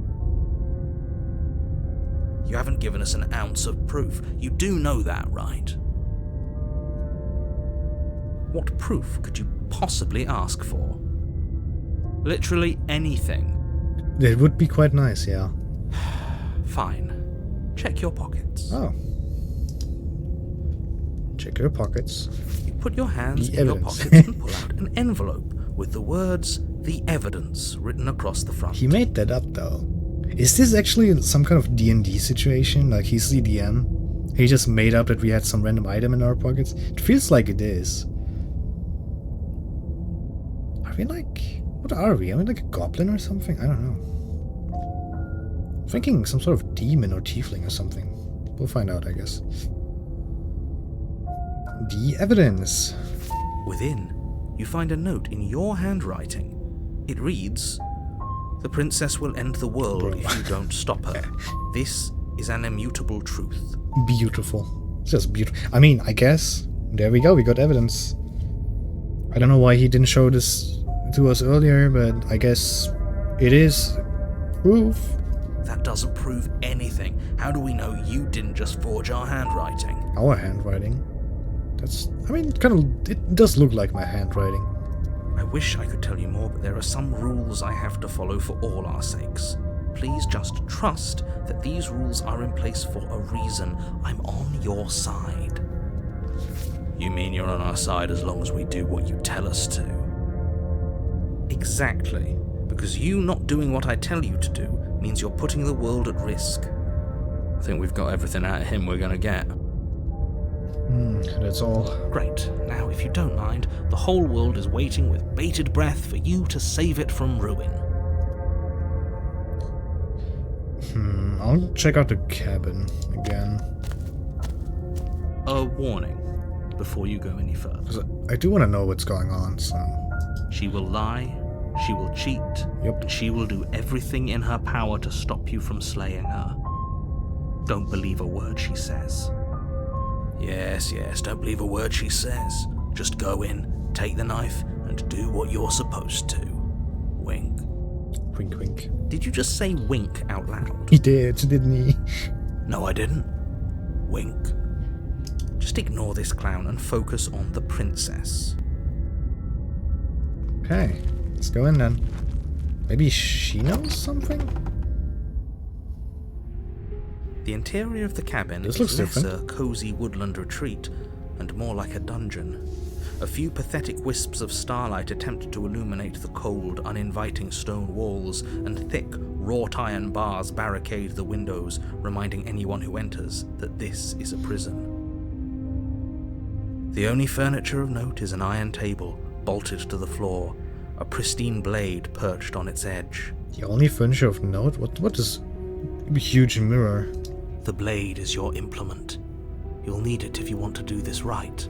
You haven't given us an ounce of proof. You do know that, right? What proof could you possibly ask for? Literally anything. It would be quite nice, yeah. Fine. Check your pockets. Oh. Check your pockets. You put your hands The in your evidence. pockets and pull out an envelope with the words, "The Evidence," written across the front. He made that up, though. Is this actually some kind of D&D situation? Like, he's the DM? He just made up that we had some random item in our pockets? It feels like it is. Are we like... What are we? Are we like a goblin or something? I don't know. I'm thinking some sort of demon or tiefling or something. We'll find out, I guess. The Evidence. Within, you find a note in your handwriting. It reads, "The princess will end the world Bro. if you don't stop her. This is an immutable truth." Beautiful. It's just beautiful. I mean, I guess. There we go, we got evidence. I don't know why he didn't show this to us earlier, but I guess it is proof. That doesn't prove anything. How do we know you didn't just forge our handwriting? Our handwriting. That's, I mean, it does look like my handwriting. I wish I could tell you more, but there are some rules I have to follow for all our sakes. Please just trust that these rules are in place for a reason. I'm on your side. You mean you're on our side as long as we do what you tell us to? Exactly. Because you not doing what I tell you to do means you're putting the world at risk. I think we've got everything out of him we're gonna get. That's all. Great. Now, if you don't mind, the whole world is waiting with bated breath for you to save it from ruin. I'll check out the cabin again. A warning before you go any further. 'Cause I do want to know what's going on, so... She will lie, she will cheat, Yep. and she will do everything in her power to stop you from slaying her. Don't believe a word she says. Yes, don't believe a word she says. Just go in, take the knife, and do what you're supposed to. Wink. Wink, wink. Did you just say wink out loud? He did, didn't he? No, I didn't. Wink. Just ignore this clown and focus on the princess. Okay, let's go in then. Maybe she knows something? The interior of the cabin This is looks less different. a cozy woodland retreat and more like a dungeon. A few pathetic wisps of starlight attempt to illuminate the cold, uninviting stone walls, and thick, wrought iron bars barricade the windows, reminding anyone who enters that this is a prison. The only furniture of note is an iron table, bolted to the floor, a pristine blade perched on its edge. The only furniture of note? What is a huge mirror? The blade is your implement. You'll need it if you want to do this right.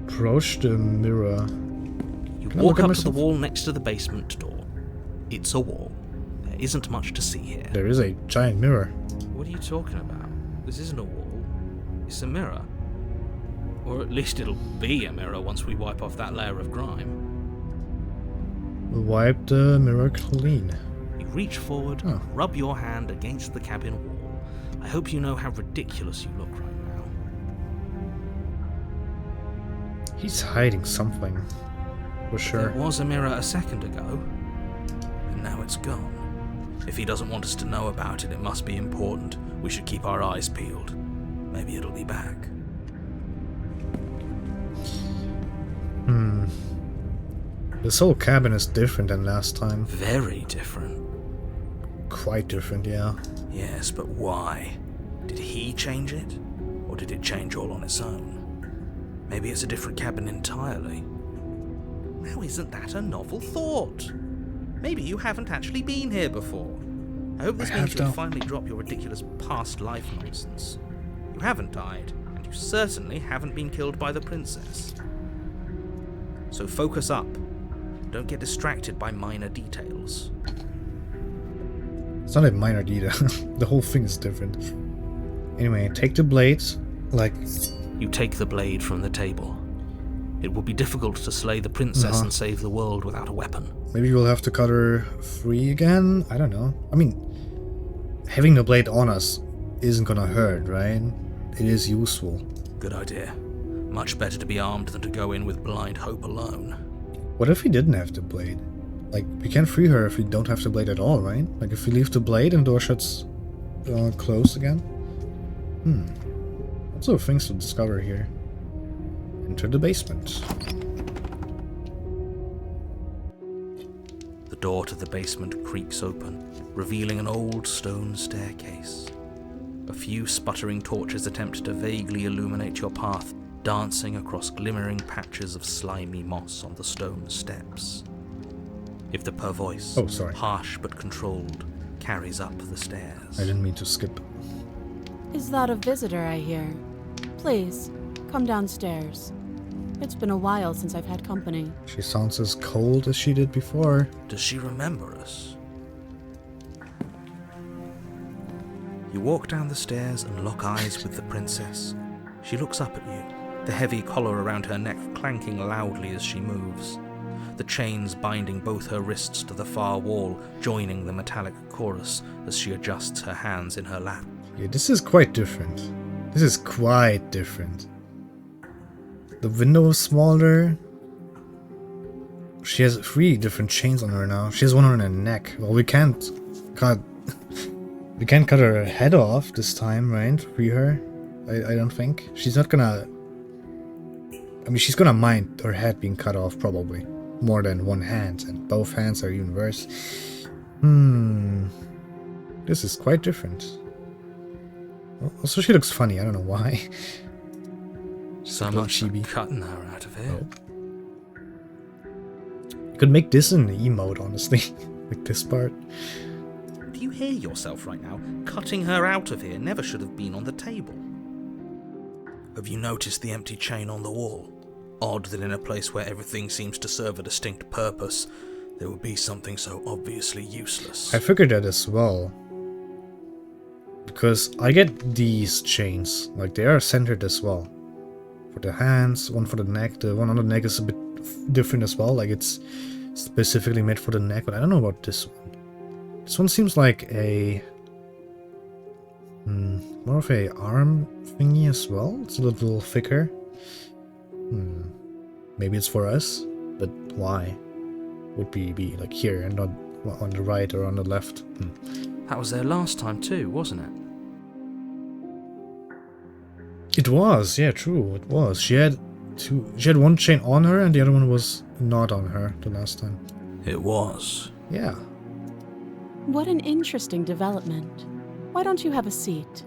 Approach the mirror. You Can I walk look at up to the myself? wall next to the basement door. It's a wall. There isn't much to see here. There is a giant mirror. What are you talking about? This isn't a wall. It's a mirror. Or at least it'll be a mirror once we wipe off that layer of grime. We'll wipe the mirror clean. You reach forward, Oh. rub your hand against the cabin wall. I hope you know how ridiculous you look right now. He's hiding something. for sure. There was a mirror a second ago, and now it's gone. If he doesn't want us to know about it, it must be important. We should keep our eyes peeled. Maybe it'll be back. This whole cabin is different than last time. Very different. Quite different, yeah. Yes, but why? Did he change it? Or did it change all on its own? Maybe it's a different cabin entirely. Now isn't that a novel thought? Maybe you haven't actually been here before. I hope this I means have you'll to. finally drop your ridiculous past life nonsense. You haven't died, and you certainly haven't been killed by the princess. So focus up. Don't get distracted by minor details. It's not a minor detail. The whole thing is different. Anyway, take the blades. Like, You take the blade from the table. It will be difficult to slay the princess and save the world without a weapon. maybe we'll have to cut her free again? I don't know. I mean, having the blade on us isn't gonna hurt, right? It is useful. Good idea. Much better to be armed than to go in with blind hope alone. What if we didn't have the blade? Like, we can't free her if we don't have the blade at all, right? Like, if we leave the blade and the door shuts closed again? Lots of things to discover here. Enter the basement. The door to the basement creaks open, revealing an old stone staircase. A few sputtering torches attempt to vaguely illuminate your path, dancing across glimmering patches of slimy moss on the stone steps. If the per voice, Oh, sorry. harsh but controlled, carries up the stairs. I didn't mean to skip. Is that a visitor I hear? Please, come downstairs. It's been a while since I've had company. She sounds as cold as she did before. Does she remember us? You walk down the stairs and lock eyes with the princess. She looks up at you, the heavy collar around her neck clanking loudly as she moves, the chains binding both her wrists to the far wall, joining the metallic chorus as she adjusts her hands in her lap. Yeah, this is quite different. This is quite different. The window is smaller. She has 3 different chains on her now. She has one on her neck. Well, we can't cut her head off this time, right? Free her. I don't think. She's not gonna... I mean, she's gonna mind her head being cut off, probably. More than one hand, and both hands are even worse. This is quite different. Also, she looks funny. I don't know why. So little much for chibi. cutting her out of here. You could make this an emote, honestly. Like this part. Do you hear yourself right now? Cutting her out of here never should have been on the table. Have you noticed the empty chain on the wall? Odd that in a place where everything seems to serve a distinct purpose, there would be something so obviously useless. I figured that as well. Because I get these chains. Like, they are centered as well. For the hands, one for the neck. The one on the neck is a bit different as well. Like, it's specifically made for the neck. But I don't know about this one. This one seems like a... more of a arm thingy as well. It's a little thicker. Maybe it's for us. But why? Would be like here and not on the right or on the left? That was there last time too, wasn't it? It was, yeah, true, it was. She had one chain on her and the other one was not on her the last time. It was. Yeah. What an interesting development. Why don't you have a seat?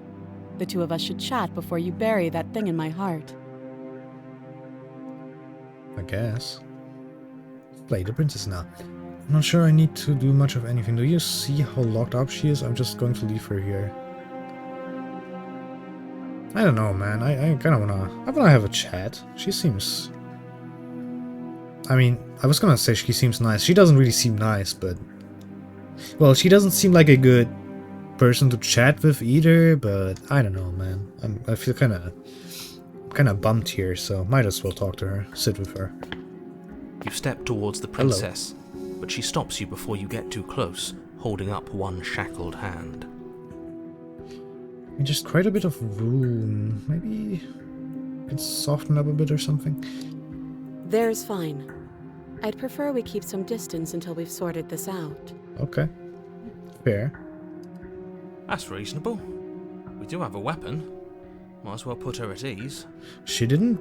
The two of us should chat before you bury that thing in my heart. I guess. Play the princess now. I'm not sure I need to do much of anything. Do you see how locked up she is? I'm just going to leave her here. I don't know, man. I kind of wanna have a chat. She seems... I mean, I was gonna say she seems nice. She doesn't really seem nice, but... Well, she doesn't seem like a good person to chat with either, but I don't know, man. I feel kind of bummed here, so might as well talk to her, sit with her. You step towards the princess, but she stops you before you get too close, holding up one shackled hand. Just quite a bit of room. Maybe it's softened up a bit or something. There's fine. I'd prefer we keep some distance until we've sorted this out. Okay. Fair. That's reasonable. We do have a weapon. Might as well put her at ease. She didn't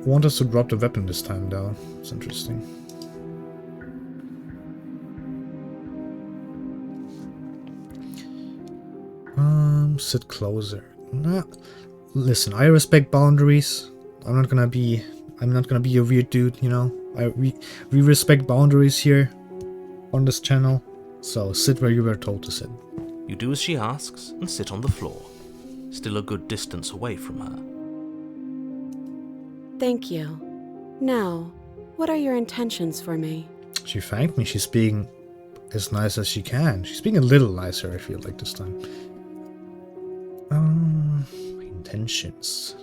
want us to drop the weapon this time, though. It's interesting. Sit closer. Nah. Listen, I respect boundaries. I'm not gonna be a weird dude, you know. We respect boundaries here on this channel. So sit where you were told to sit. You do as she asks and sit on the floor, still a good distance away from her. Thank you. Now, what are your intentions for me? She thanked me. She's being as nice as she can. She's being a little nicer, I feel like, this time. Intentions.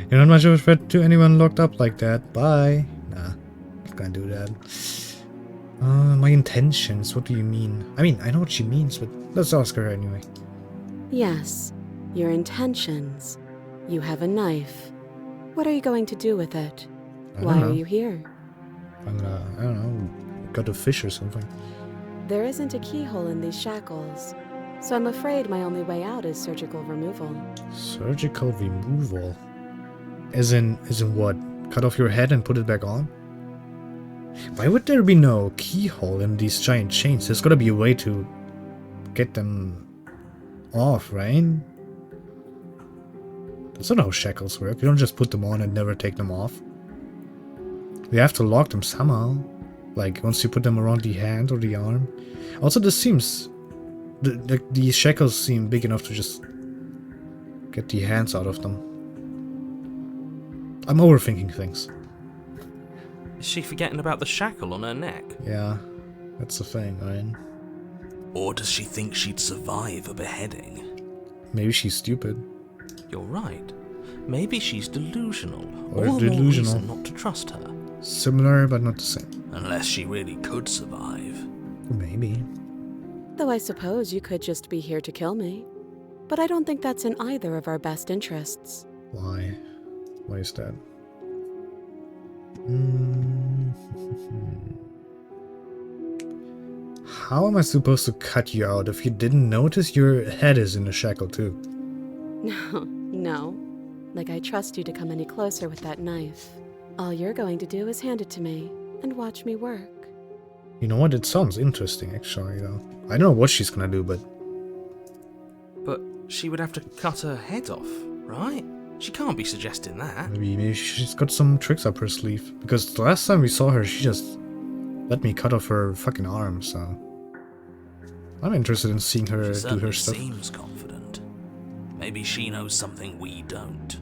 You're not much of a threat to anyone locked up like that. Bye. Nah, not gonna do that. My intentions, what do you mean? I mean, I know what she means, but let's ask her anyway. Yes, your intentions. You have a knife. What are you going to do with it? Why are you here? I'm gonna, I don't know, got a fish or something. There isn't a keyhole in these shackles, so I'm afraid my only way out is surgical removal. Surgical removal? As in what? Cut off your head and put it back on? Why would there be no keyhole in these giant chains? There's gotta be a way to get them off, right? That's not how shackles work. You don't just put them on and never take them off. We have to lock them somehow. Like, once you put them around the hand or the arm. Also, this seems... These shackles seem big enough to just get the hands out of them. I'm overthinking things. Is she forgetting about the shackle on her neck? Yeah, that's the thing, right? Or does she think she'd survive a beheading? Maybe she's stupid. You're right. Maybe she's delusional. Or All delusional. more reason not to trust her. Similar, but not the same. Unless she really could survive. Maybe. Though I suppose you could just be here to kill me. But I don't think that's in either of our best interests. Why? Why is that? How am I supposed to cut you out if you didn't notice your head is in a shackle too? No. Like I trust you to come any closer with that knife. All you're going to do is hand it to me and watch me work. You know what? It sounds interesting, actually, though. I don't know what she's gonna do, but... But she would have to cut her head off, right? She can't be suggesting that. Maybe she's got some tricks up her sleeve. Because the last time we saw her, she just let me cut off her fucking arm, so... I'm interested in seeing her She do her certainly stuff. seems confident. Maybe she knows something we don't.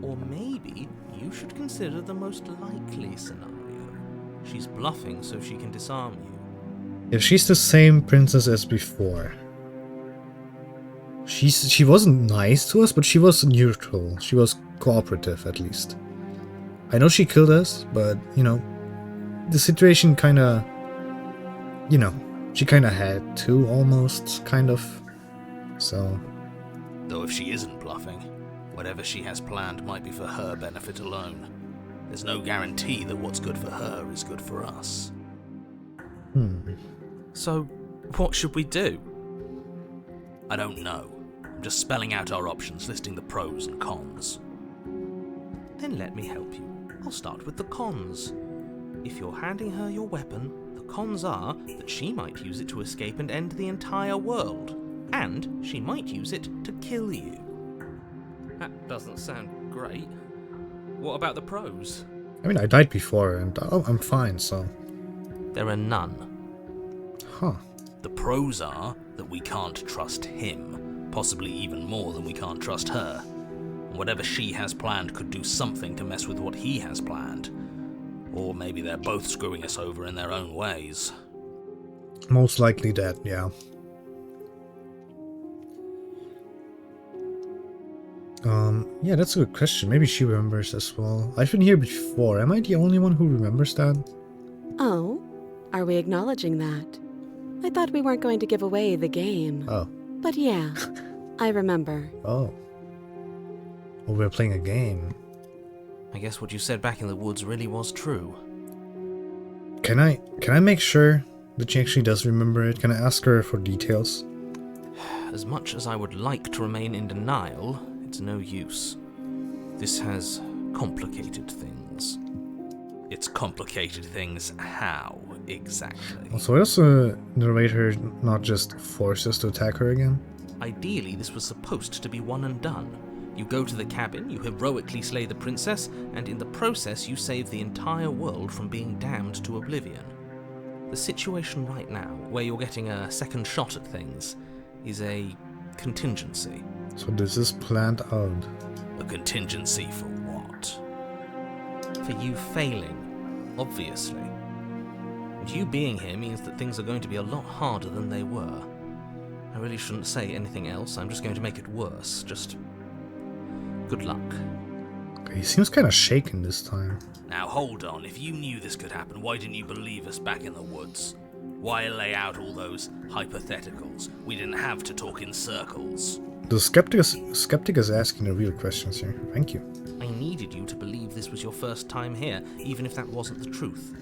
Or maybe you should consider the most likely scenario. She's bluffing so she can disarm you. If she's the same princess as before... She wasn't nice to us, but she was neutral. She was cooperative, at least. I know she killed us, but, you know, the situation kinda... You know, she kinda had to, almost, kind of. So... Though if she isn't bluffing, whatever she has planned might be for her benefit alone. There's no guarantee that what's good for her is good for us. So, what should we do? I don't know. I'm just spelling out our options, listing the pros and cons. Then let me help you. I'll start with the cons. If you're handing her your weapon, the cons are that she might use it to escape and end the entire world. And she might use it to kill you. That doesn't sound great. What about the pros? I mean, I died before, and I'm fine, so... There are none. Huh. The pros are that we can't trust him, possibly even more than we can't trust her. And whatever she has planned could do something to mess with what he has planned. Or maybe they're both screwing us over in their own ways. Most likely that, yeah. Yeah, that's a good question. Maybe she remembers as well. I've been here before. Am I the only one who remembers that? Oh, Are we acknowledging that? I thought we weren't going to give away the game. Oh. But yeah, I remember. Oh. Well, we're playing a game. I guess what you said back in the woods really was true. Can I make sure that she actually does remember it? Can I ask her for details? As much as I would like to remain in denial, it's no use. This has complicated things. It's complicated things how, exactly? Also, why does the narrator not just force us to attack her again? Ideally, this was supposed to be one and done. You go to the cabin, you heroically slay the princess, and in the process you save the entire world from being damned to oblivion. The situation right now, where you're getting a second shot at things, is a contingency. So this is planned out. A contingency for what? For you failing, obviously. And you being here means that things are going to be a lot harder than they were. I really shouldn't say anything else, I'm just going to make it worse. Just good luck. Okay, he seems kind of shaken this time. Now hold on, if you knew this could happen, why didn't you believe us back in the woods? Why lay out all those hypotheticals? We didn't have to talk in circles. The skeptic is asking the real questions here. Thank you. I needed you to believe this was your first time here, even if that wasn't the truth.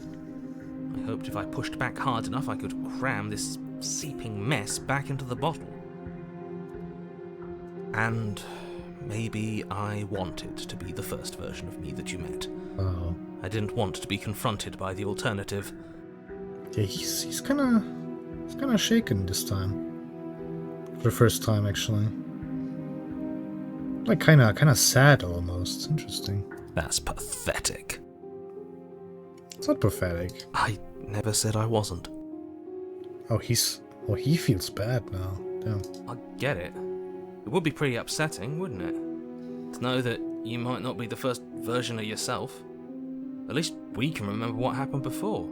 I hoped if I pushed back hard enough I could cram this seeping mess back into the bottle. And maybe I wanted to be the first version of me that you met. Oh. I didn't want to be confronted by the alternative. Yeah, he's kind of shaken this time. For the first time, actually. Like kind of sad almost. It's interesting. That's pathetic. It's not pathetic. I never said I wasn't. Oh, he feels bad now. Damn. I get it. It would be pretty upsetting, wouldn't it? To know that you might not be the first version of yourself. At least we can remember what happened before.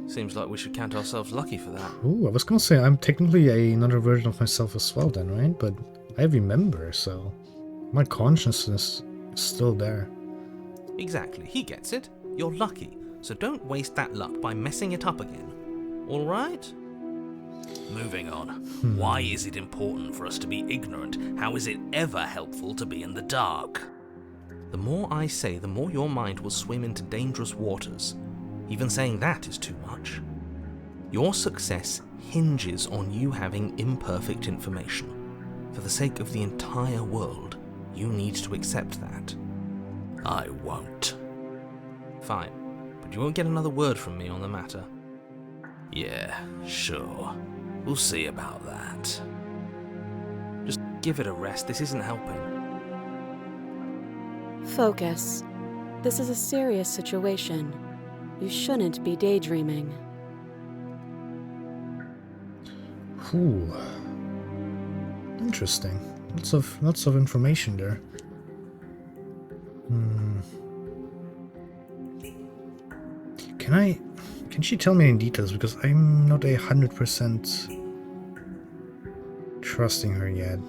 Seems like we should count ourselves lucky for that. Ooh, I was gonna say I'm technically another version of myself as well then, right? But I remember, so my consciousness is still there. Exactly, he gets it. You're lucky, so don't waste that luck by messing it up again. Alright? Moving on. Why is it important for us to be ignorant? How is it ever helpful to be in the dark? The more I say, the more your mind will swim into dangerous waters. Even saying that is too much. Your success hinges on you having imperfect information. For the sake of the entire world, you need to accept that. I won't. Fine, but you won't get another word from me on the matter. Yeah, sure. We'll see about that. Just give it a rest, this isn't helping. Focus. This is a serious situation. You shouldn't be daydreaming. Ooh. Interesting. Lots of information there. Can she tell me any details? Because I'm not 100% trusting her yet.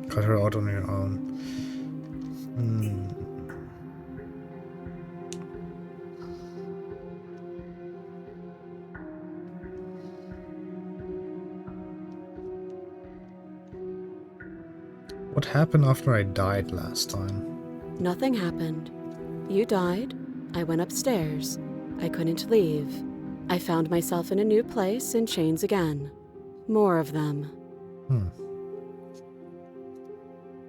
Cut her out on her own. What happened after I died last time? Nothing happened. You died. I went upstairs. I couldn't leave. I found myself in a new place in chains again. More of them.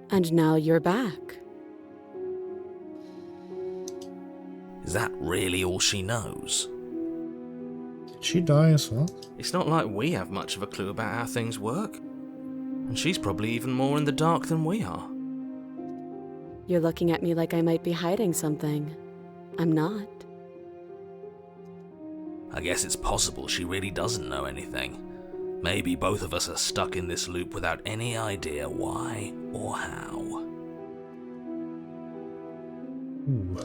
And now you're back. Is that really all she knows? Did she die as well? It's not like we have much of a clue about how things work. And she's probably even more in the dark than we are. You're looking at me like I might be hiding something. I'm not. I guess it's possible she really doesn't know anything. Maybe both of us are stuck in this loop without any idea why or how. Ooh.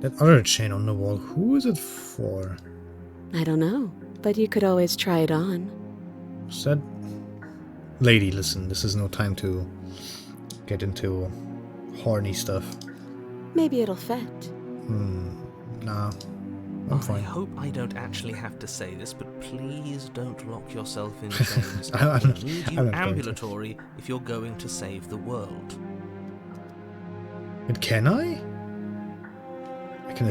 That other chain on the wall, who is it for? I don't know, but you could always try it on. Said, lady, listen, this is no time to get into horny stuff. Maybe it'll fit. Nah. I'm I fine. hope I don't actually have to say this, but please don't lock yourself in chains. I'm I not- need I'm you not going to. ambulatory if you're going to save the world. But can I? I can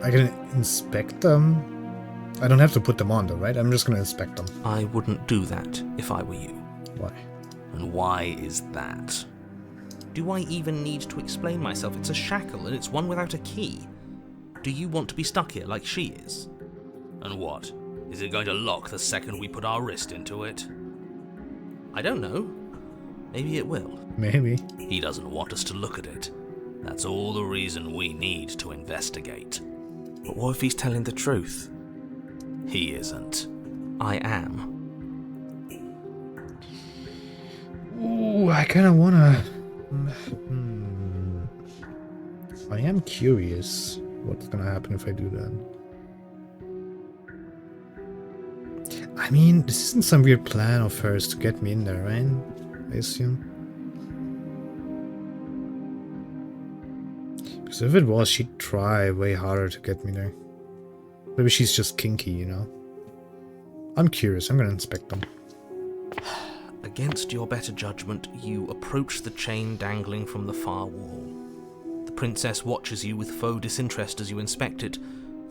I can inspect them. I don't have to put them on though, right? I'm just gonna inspect them. I wouldn't do that if I were you. Why? And why is that? Do I even need to explain myself? It's a shackle, and it's one without a key. Do you want to be stuck here like she is? And what? Is it going to lock the second we put our wrist into it? I don't know. Maybe it will. Maybe. He doesn't want us to look at it. That's all the reason we need to investigate. But what if he's telling the truth? He isn't. I am. Ooh, I kind of wanna. I am curious what's gonna happen if I do that. I mean, this isn't some weird plan of hers to get me in there, right? I assume. Because if it was, she'd try way harder to get me there. Maybe she's just kinky, you know? I'm curious, I'm gonna inspect them. Against your better judgment, you approach the chain dangling from the far wall. The princess watches you with faux disinterest as you inspect it,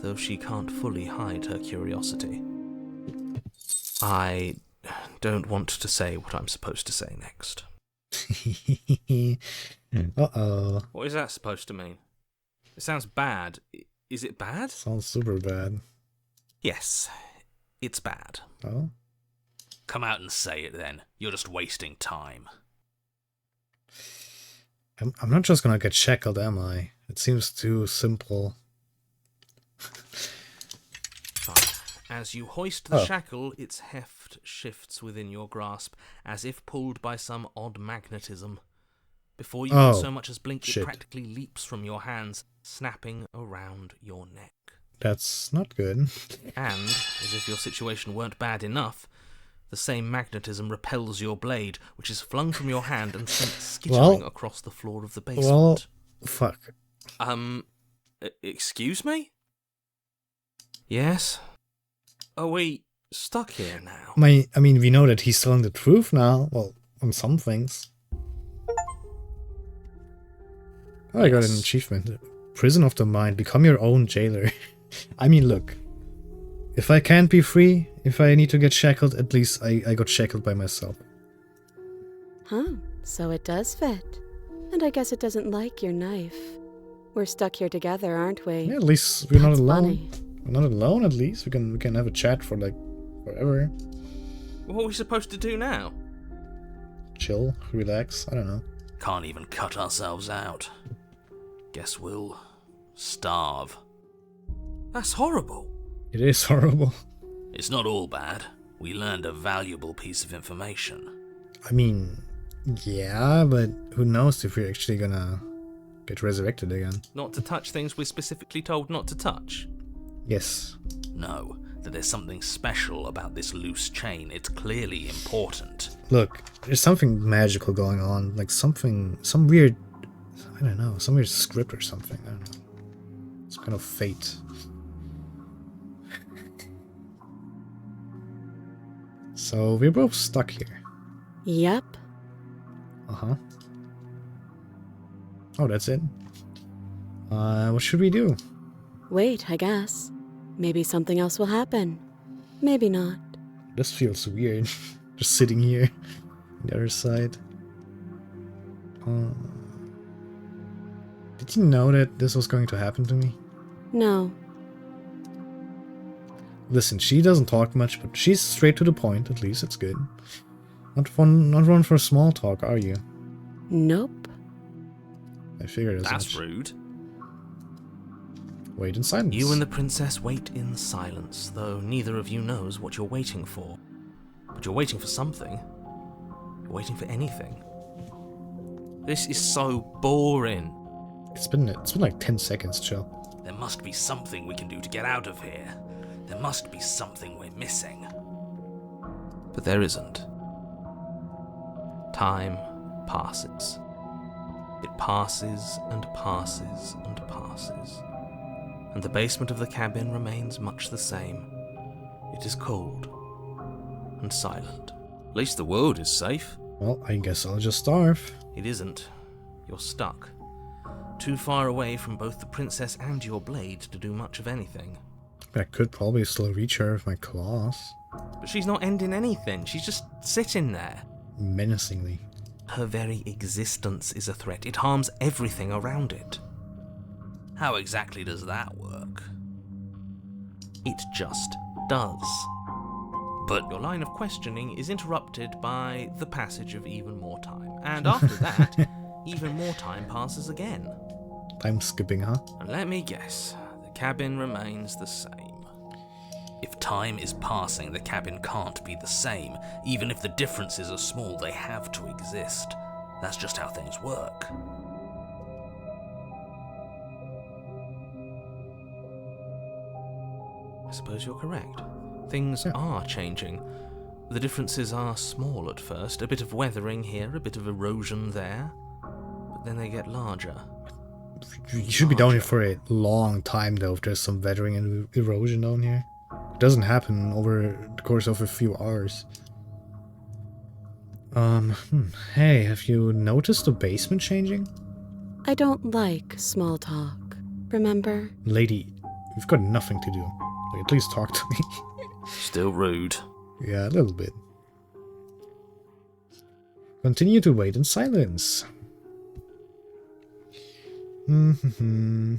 though she can't fully hide her curiosity. I don't want to say what I'm supposed to say next. Uh-oh. What is that supposed to mean? It sounds bad. Is it bad? Sounds super bad. Yes, it's bad. Oh? Come out and say it then. You're just wasting time. I'm not just gonna get shackled, am I? It seems too simple. Fine. As you hoist the Oh. shackle, its heft shifts within your grasp, as if pulled by some odd magnetism. Before you Oh, can so much as blink, shit. it practically leaps from your hands, snapping around your neck. That's not good. And, as if your situation weren't bad enough, the same magnetism repels your blade, which is flung from your hand and sent skittering Well- across the floor of the Well, basement. fuck. Excuse me? Yes? Are we stuck here now? I mean, we know that he's telling the truth now. Well, on some things. Oh, I got an Yes. achievement. Prison of the mind. Become your own jailer. I mean, look. If I can't be free, if I need to get shackled, at least I got shackled by myself. Huh, so it does fit. And I guess it doesn't like your knife. We're stuck here together, aren't we? Yeah, at least we're not That's alone. funny. We're not alone, at least. We can have a chat for, like, forever. What are we supposed to do now? Chill, relax, I don't know. Can't even cut ourselves out. Guess we'll starve. That's horrible. It is horrible. It's not all bad. We learned a valuable piece of information. I mean, yeah, but who knows if we're actually gonna get resurrected again. Not to touch things we're specifically told not to touch. Yes. No, that there's something special about this loose chain. It's clearly important. Look, there's something magical going on. Like some weird, I don't know, some weird script or something. I don't know. It's kind of fate. So we're both stuck here. Yep. Uh-huh. Oh, that's it? What should we do? Wait, I guess. Maybe something else will happen. Maybe not. This feels weird. Just sitting here on the other side. Did you know that this was going to happen to me? No. Listen, she doesn't talk much, but she's straight to the point. At least it's good. Not one for small talk, are you? Nope. I figured as That's much. rude. Wait in silence. You and the princess wait in silence, though neither of you knows what you're waiting for. But you're waiting for something. You're waiting for anything. This is so boring. It's been like 10 seconds, chill. There must be something we can do to get out of here. There must be something we're missing. But there isn't. Time passes. It passes and passes and passes, and the basement of the cabin remains much the same. It is cold and silent. At least the world is safe. Well, I guess I'll just starve. It isn't. You're stuck. Too far away from both the princess and your blade to do much of anything. I could probably still reach her with my claws. But she's not ending anything. She's just sitting there. Menacingly. Her very existence is a threat. It harms everything around it. How exactly does that work? It just does. But your line of questioning is interrupted by the passage of even more time. And after that, even more time passes again. Time skipping, huh? And let me guess, the cabin remains the same. If time is passing, the cabin can't be the same. Even if the differences are small, they have to exist. That's just how things work. I suppose you're correct. Things are changing. The differences are small at first. A bit of weathering here, a bit of erosion there. But then they get larger. You should be down here for a long time, though, if there's some weathering and erosion down here. It doesn't happen over the course of a few hours. Hey, have you noticed the basement changing? I don't like small talk, remember? Lady, you've got nothing to do. Like, at least talk to me. Still rude. Yeah, a little bit. Continue to wait in silence. You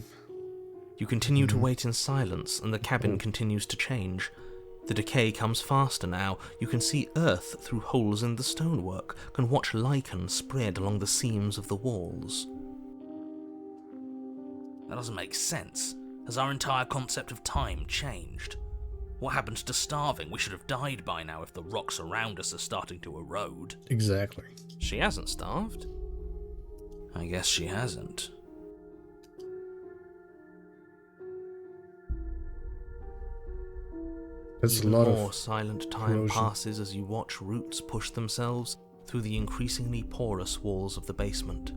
continue to wait in silence, and the cabin continues to change. The decay comes faster now. You can see earth through holes in the stonework, can watch lichen spread along the seams of the walls. That doesn't make sense. Has our entire concept of time changed? What happened to starving? We should have died by now if the rocks around us are starting to erode. Exactly. She hasn't starved. I guess she hasn't. There's Even a lot more of silent time erosion. passes as you watch roots push themselves through the increasingly porous walls of the basement.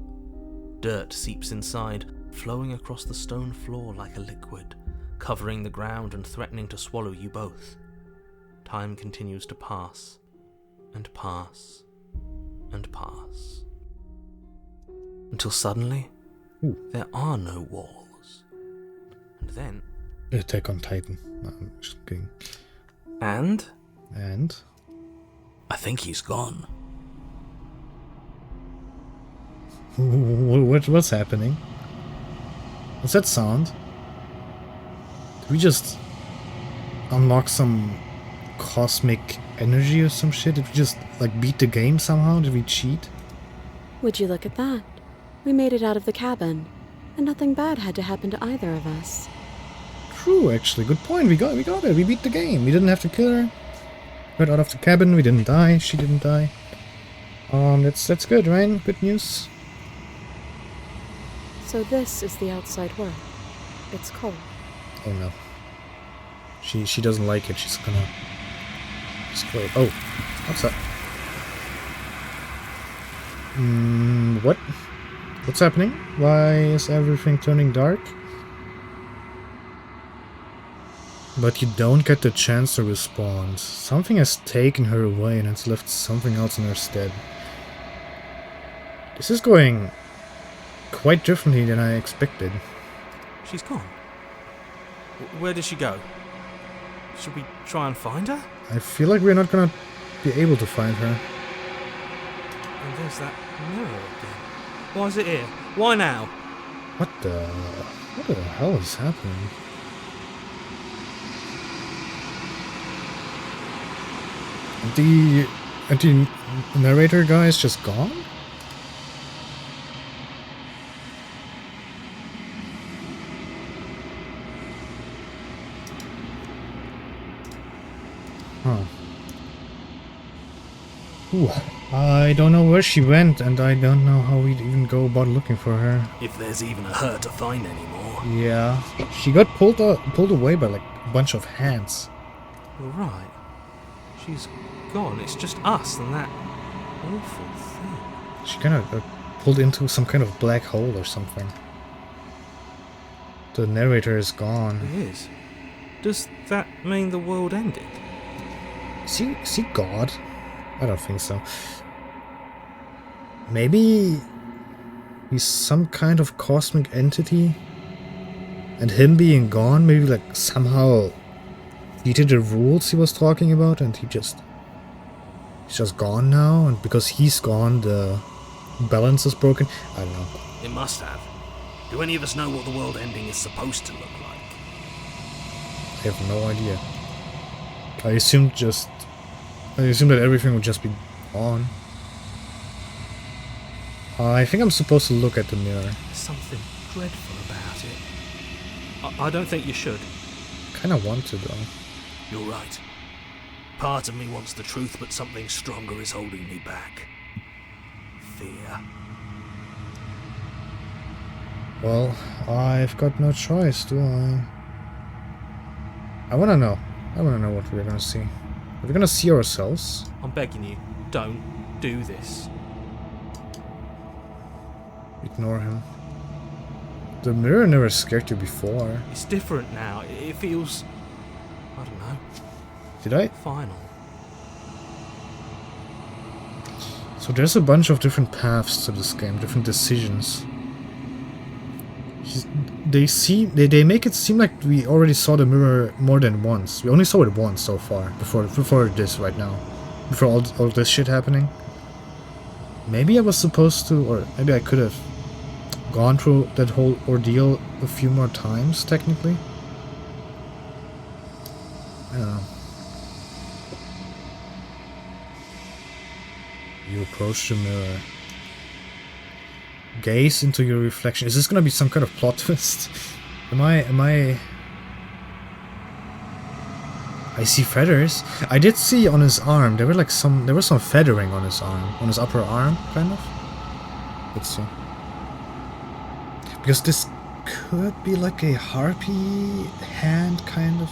Dirt seeps inside, flowing across the stone floor like a liquid, covering the ground and threatening to swallow you both. Time continues to pass, and pass, and pass. Until suddenly, there are no walls. And then... Attack on Titan. No, I'm just kidding. And? And? I think he's gone. What's happening? What's that sound? Did we just unlock some cosmic energy or some shit? Did we just, like, beat the game somehow? Did we cheat? Would you look at that? We made it out of the cabin, and nothing bad had to happen to either of us. True, actually. Good point. We got it. We beat the game. We didn't have to kill her. Got out of the cabin. We didn't die. She didn't die. That's good, right? Good news. So this is the outside world. It's cold. Oh no. She doesn't like it. She's gonna explode. Oh, what's that? What? What's happening? Why is everything turning dark? But you don't get the chance to respond. Something has taken her away and has left something else in her stead. This is going quite differently than I expected. She's gone. Where did she go? Should we try and find her? I feel like we're not gonna be able to find her. And there's that mirror again. Why is it here? Why now? What the hell is happening? The narrator guy is just gone? Huh. Ooh, I don't know where she went, and I don't know how we'd even go about looking for her. If there's even a her to find anymore. Yeah, she got pulled away by like a bunch of hands. You're right. She's gone. It's just us and that awful thing. She kind of got pulled into some kind of black hole or something. The narrator is gone. It is. Does that mean the world ended? Is he God? I don't think so. Maybe he's some kind of cosmic entity, and him being gone maybe like somehow defeated the rules he was talking about, and he's just gone now, and because he's gone the balance is broken. I don't know. It must have. Do any of us know what the world ending is supposed to look like? I have no idea. I assumed that everything would just be on. I think I'm supposed to look at the mirror. There's something dreadful about it. I don't think you should. Kinda want to though. You're right. Part of me wants the truth, but something stronger is holding me back. Fear. Well, I've got no choice, do I? I wanna know. I wanna know what we're gonna see. Are we gonna see ourselves? I'm begging you, don't do this. Ignore him. The mirror never scared you before. It's different now. It feels... I don't know. Did I? Final. So there's a bunch of different paths to this game, different decisions. They make it seem like we already saw the mirror more than once. We only saw it once so far, before this right now. Before all this shit happening. Maybe I was supposed to, or maybe I could have gone through that whole ordeal a few more times, technically. I don't know. You approach the mirror. Gaze into your reflection. Is this gonna be some kind of plot twist? Am I... I see feathers. I did see on his arm, there was some feathering on his arm. On his upper arm, kind of. Let's see. Because this could be like a harpy hand, kind of.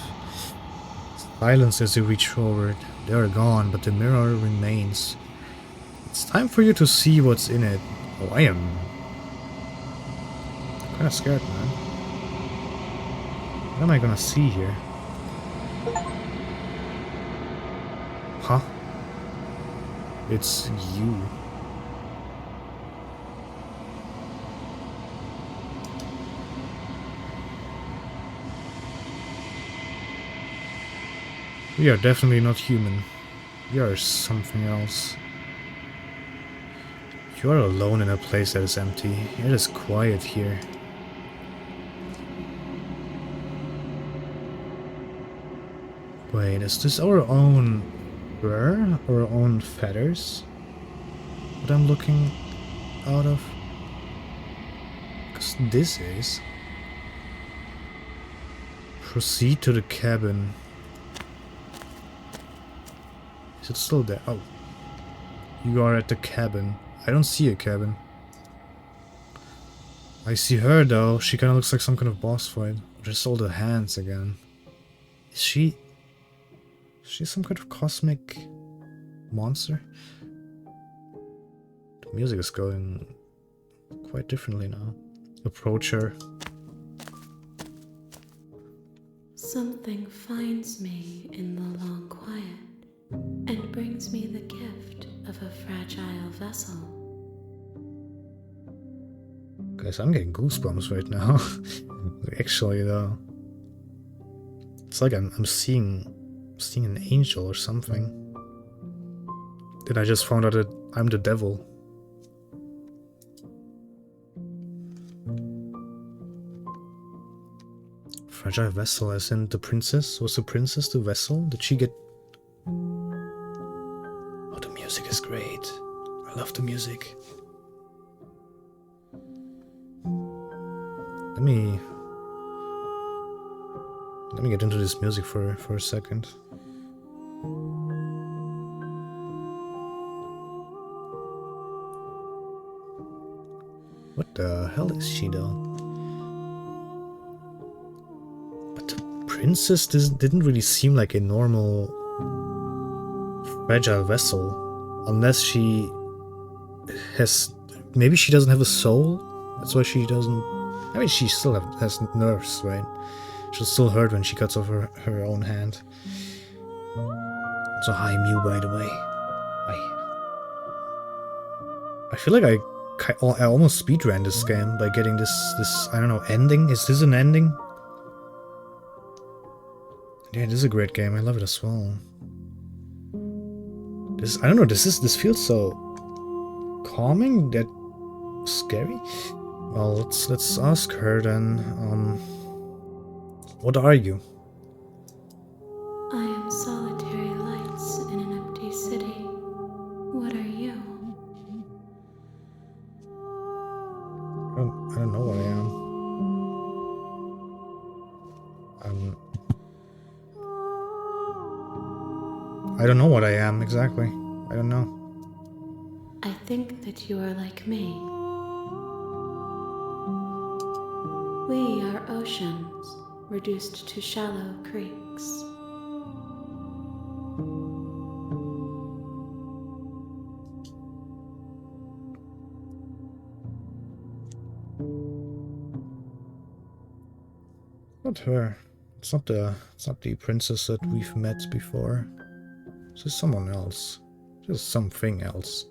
Silence as you reach forward. They are gone, but the mirror remains. It's time for you to see what's in it. Oh, I am kind of scared, man. What am I gonna see here? Huh? It's you. We are definitely not human. We are something else. You are alone in a place that is empty. It is quiet here. Wait, is this our own fur? Our own feathers? What I'm looking out of? Because this is... Proceed to the cabin. Is it still there? Oh. You are at the cabin. I don't see a cabin. I see her though. She kind of looks like some kind of boss fight. Just all the hands again. Is she some kind of cosmic monster? The music is going quite differently now. Approach her. Something finds me in the long quiet and brings me the gift of a fragile vessel. Guys, I'm getting goosebumps right now. Actually, though, it's like I'm seeing an angel or something. Then I just found out that I'm the devil. Fragile vessel, as in the princess? Was the princess the vessel? Did she get... Oh, the music is great. I love the music. Let me get into this music for a second. What the hell is she though? But the princess didn't really seem like a normal fragile vessel, unless she has maybe she doesn't have a soul. That's why she doesn't. I mean, she still has nerves, right? She'll still hurt when she cuts off her own hand. So hi Mew, by the way. I feel like I almost speedran this game by getting this I don't know, ending. Is this an ending? Yeah, this is a great game. I love it as well. This, I don't know, this feels so calming, that scary. Well, let's ask her then. What are you? I am solitary lights in an empty city. What are you? I don't know what I am. I don't know what I am exactly. I don't know. I think that you are like me. We are oceans, reduced to shallow creeks. Not her. It's not the princess that we've met before. This is someone else. Just something else.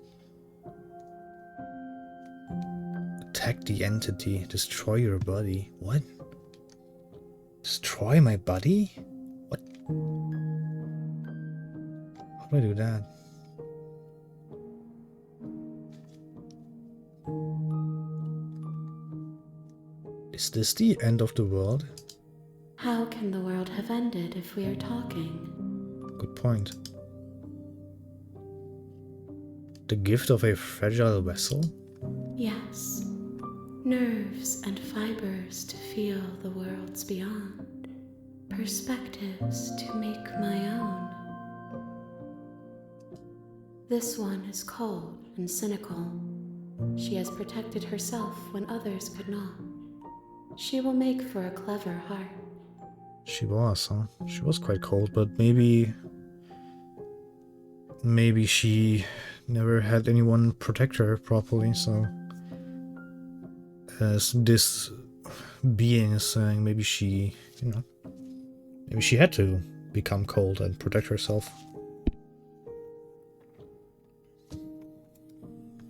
Attack the entity. Destroy your body. What? Destroy my body? What? How do I do that? Is this the end of the world? How can the world have ended if we are talking? Good point. The gift of a fragile vessel? Yes. Nerves and fibers to feel the worlds beyond. Perspectives to make my own. This one is cold and cynical. She has protected herself when others could not. She will make for a clever heart. She was, huh? She was quite cold, but maybe she never had anyone protect her properly, so as this being is saying, maybe she, maybe she had to become cold and protect herself.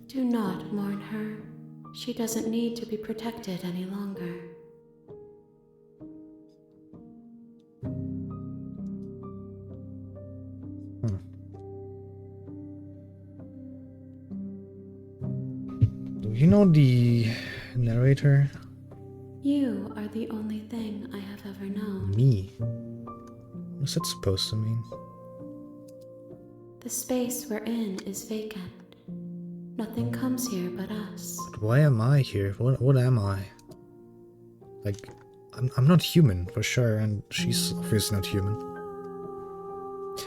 Do not mourn her. She doesn't need to be protected any longer. Do you know the narrator? You are the only thing I have ever known. Me? What's that supposed to mean? The space we're in is vacant. Nothing comes here but us. But why am I here? What am I? Like, I'm not human for sure, and she's obviously not human.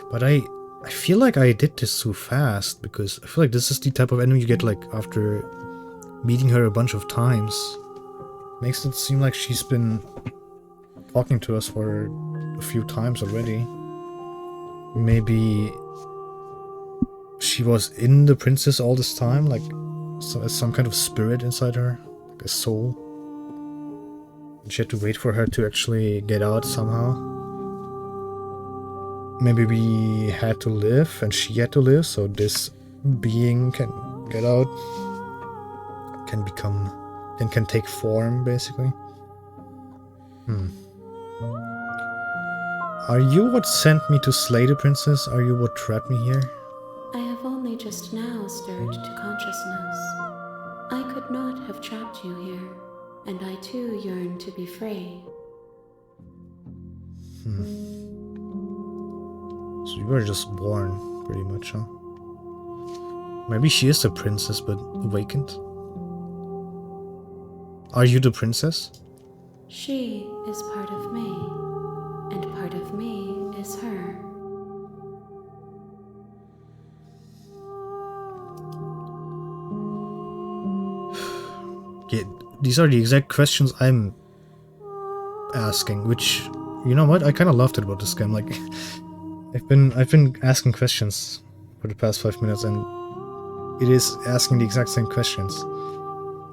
But I feel like I did this too fast, because I feel like this is the type of enemy you get like after meeting her a bunch of times. Makes it seem like she's been talking to us for a few times already. Maybe she was in the princess all this time, like some kind of spirit inside her, like a soul. And she had to wait for her to actually get out somehow. Maybe we had to live and she had to live, so this being can get out, can take form, basically. Are you what sent me to slay the princess? Are you what trapped me here? I have only just now stirred to consciousness. I could not have trapped you here, and I too yearn to be free. So you were just born, pretty much, huh? Maybe she is the princess, but awakened? Are you the princess? She is part of me, and part of me is her. Yeah, these are the exact questions I'm asking, which, you know what, I kind of loved it about this game. Like, I've been asking questions for the past 5 minutes, and it is asking the exact same questions.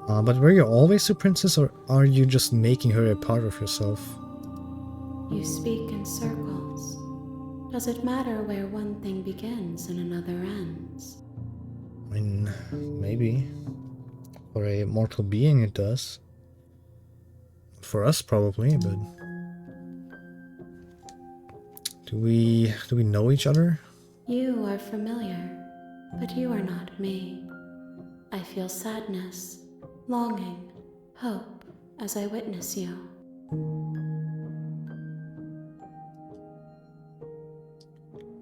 But were you always a princess, or are you just making her a part of yourself? You speak in circles. Does it matter where one thing begins and another ends? I mean, maybe. For a mortal being it does. For us probably, but... Do we know each other? You are familiar, but you are not me. I feel sadness, longing, hope as I witness you.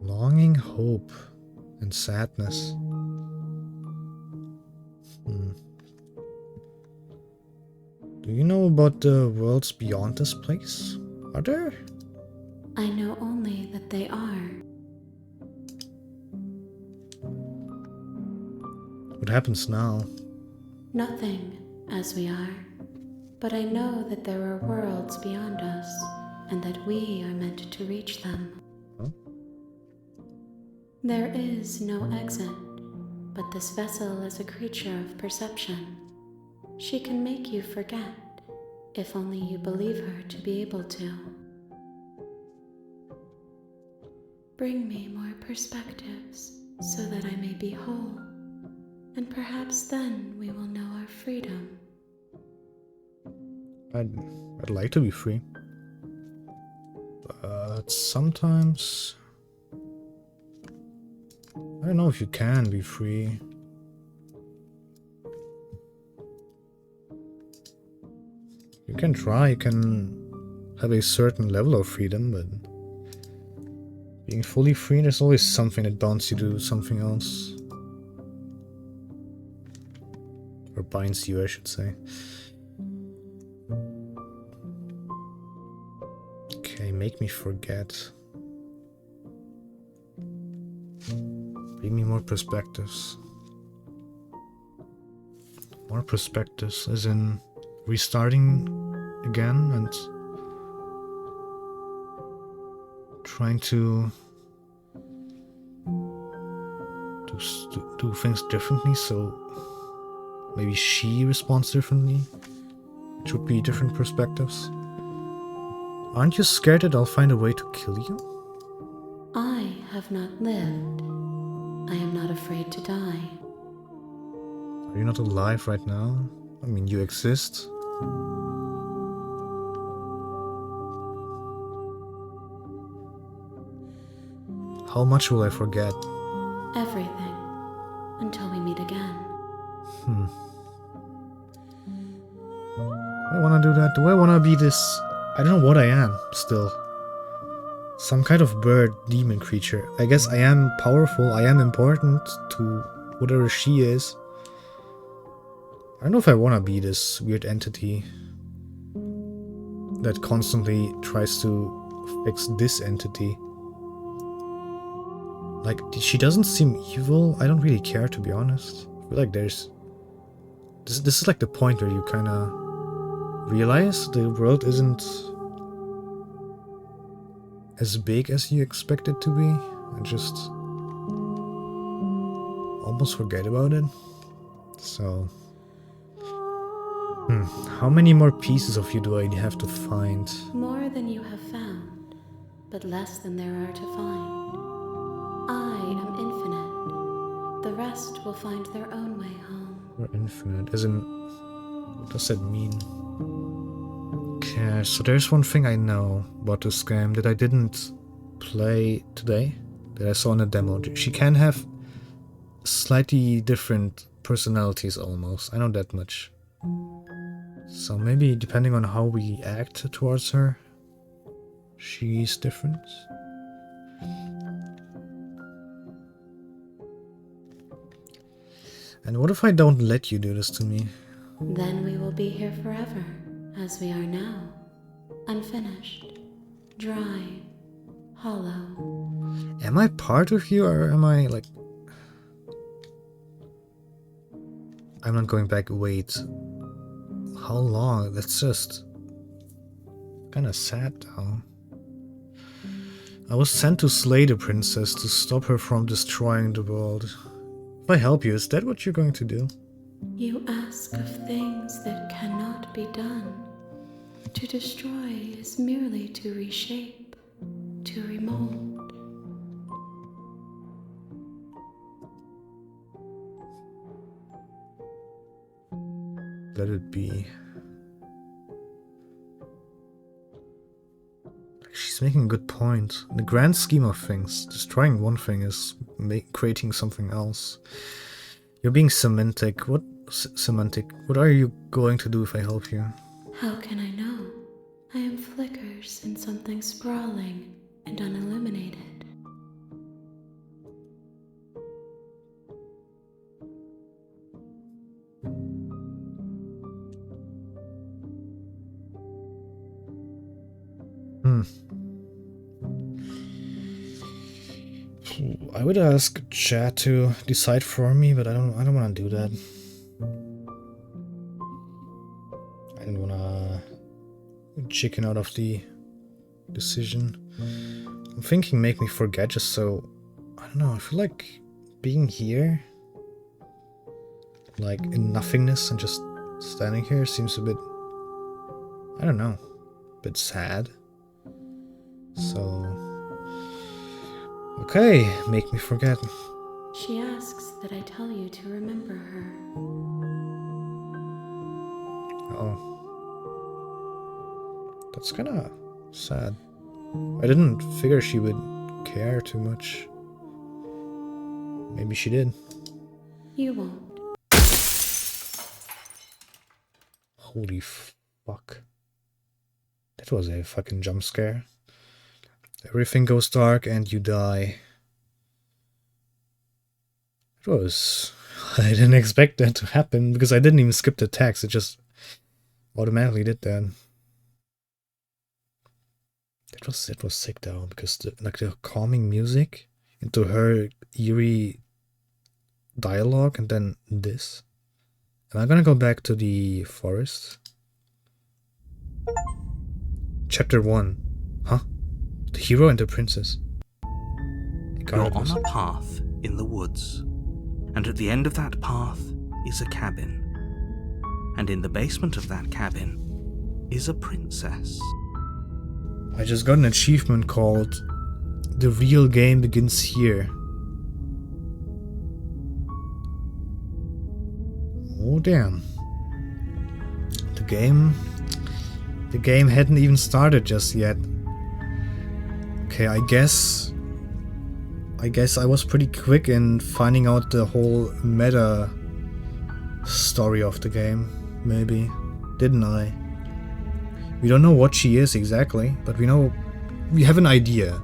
Longing, hope, and sadness. Do you know about the worlds beyond this place? Are there? I know only that they are. What happens now? Nothing, as we are. But I know that there are worlds beyond us, and that we are meant to reach them. Huh? There is no exit, but this vessel is a creature of perception. She can make you forget, if only you believe her to be able to. Bring me more perspectives, so that I may be whole, and perhaps then we will know our freedom. I'd like to be free. But sometimes... I don't know if you can be free. You can try, you can have a certain level of freedom, but being fully free, there's always something that bonds you to something else. Or binds you, I should say. Okay, make me forget. Bring me more perspectives. More perspectives, as in restarting again and trying to do things differently, so maybe she responds differently, which would be different perspectives. Aren't you scared that I'll find a way to kill you? I have not lived. I am not afraid to die. Are you not alive right now? I mean, you exist. How much will I forget? Everything, until we meet again. Do I want to do that? Do I want to be this? I don't know what I am, still. Some kind of bird demon creature. I guess I am powerful, I am important to whatever she is. I don't know if I want to be this weird entity that constantly tries to fix this entity. Like, she doesn't seem evil. I don't really care, to be honest. I feel like there's... This is like the point where you kind of realize the world isn't as big as you expect it to be, and just almost forget about it. So... How many more pieces of you do I have to find? More than you have found, but less than there are to find. I am infinite. The rest will find their own way home. You're infinite, as in... What does that mean? Okay, so there's one thing I know about this game that I didn't play today, that I saw in a demo. She can have slightly different personalities almost. I know that much. So maybe depending on how we act towards her, she's different. And what if I don't let you do this to me? Then we will be here forever, as we are now. Unfinished, dry, hollow. Am I part of you, or am I like... I'm not going back. Wait. How long? That's just... kinda sad now. I was sent to slay the princess to stop her from destroying the world. If I help you, is that what you're going to do? You ask of things that cannot be done. To destroy is merely to reshape, to remold. Let it be. She's making a good point. In the grand scheme of things, destroying one thing is creating something else. You're being semantic. What semantic? What are you going to do if I help you? How can I know? I am flickers in something sprawling and unilluminated. I would ask chat to decide for me, but I don't want to do that. I don't want to chicken out of the decision. I'm thinking make me forget just so, I don't know, I feel like being here, like in nothingness and just standing here seems a bit, I don't know, a bit sad. So, okay, make me forget. She asks that I tell you to remember her. Oh. That's kinda sad. I didn't figure she would care too much. Maybe she did. You won't. Holy fuck. That was a fucking jump scare. Everything goes dark and you die. It was... I didn't expect that to happen because I didn't even skip the text. It just automatically did that. It was sick though, because the calming music into her eerie dialogue and then this. Am I gonna go back to the forest? Chapter 1. Huh? The hero and the princess. You're on a path in the woods, and at the end of that path is a cabin. And in the basement of that cabin is a princess. I just got an achievement called The Real Game Begins Here. Oh damn. The game hadn't even started just yet. Okay, I guess I was pretty quick in finding out the whole meta story of the game, maybe. Didn't I? We don't know what she is exactly, but we have an idea.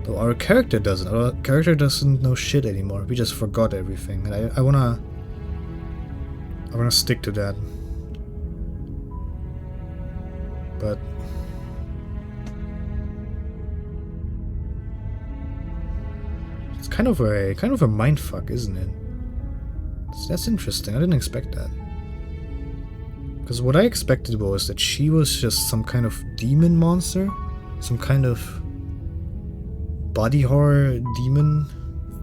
Though our character doesn't. Our character doesn't know shit anymore. We just forgot everything. And I wanna stick to that. But it's kind of a mindfuck, isn't it? That's interesting. I didn't expect that. Because what I expected was that she was just some kind of demon monster, some kind of body horror demon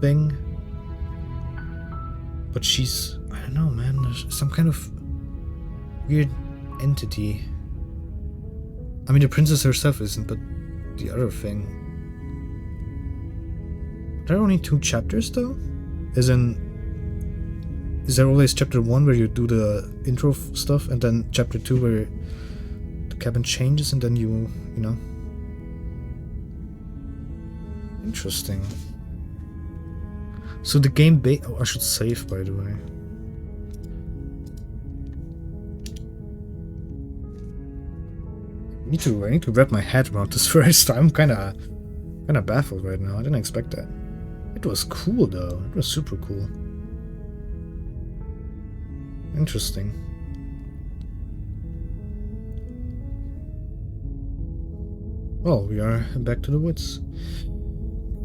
thing. But she's, I don't know, man, there's some kind of weird entity. I mean, the princess herself isn't, but the other thing. Are there only 2 chapters though? Is there always chapter 1 where you do the intro stuff and then chapter 2 where the cabin changes and then you know? Interesting. So the game oh, I should save, by the way. I need to wrap my head around this first. I'm kinda baffled right now. I didn't expect that. It was cool though. It was super cool. Interesting. Well, we are back to the woods.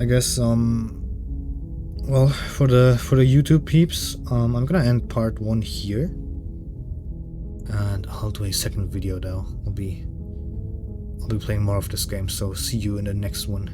I guess, well, for the YouTube peeps, I'm gonna end part 1 here. And I'll do a second video though. I'll be playing more of this game, so see you in the next one.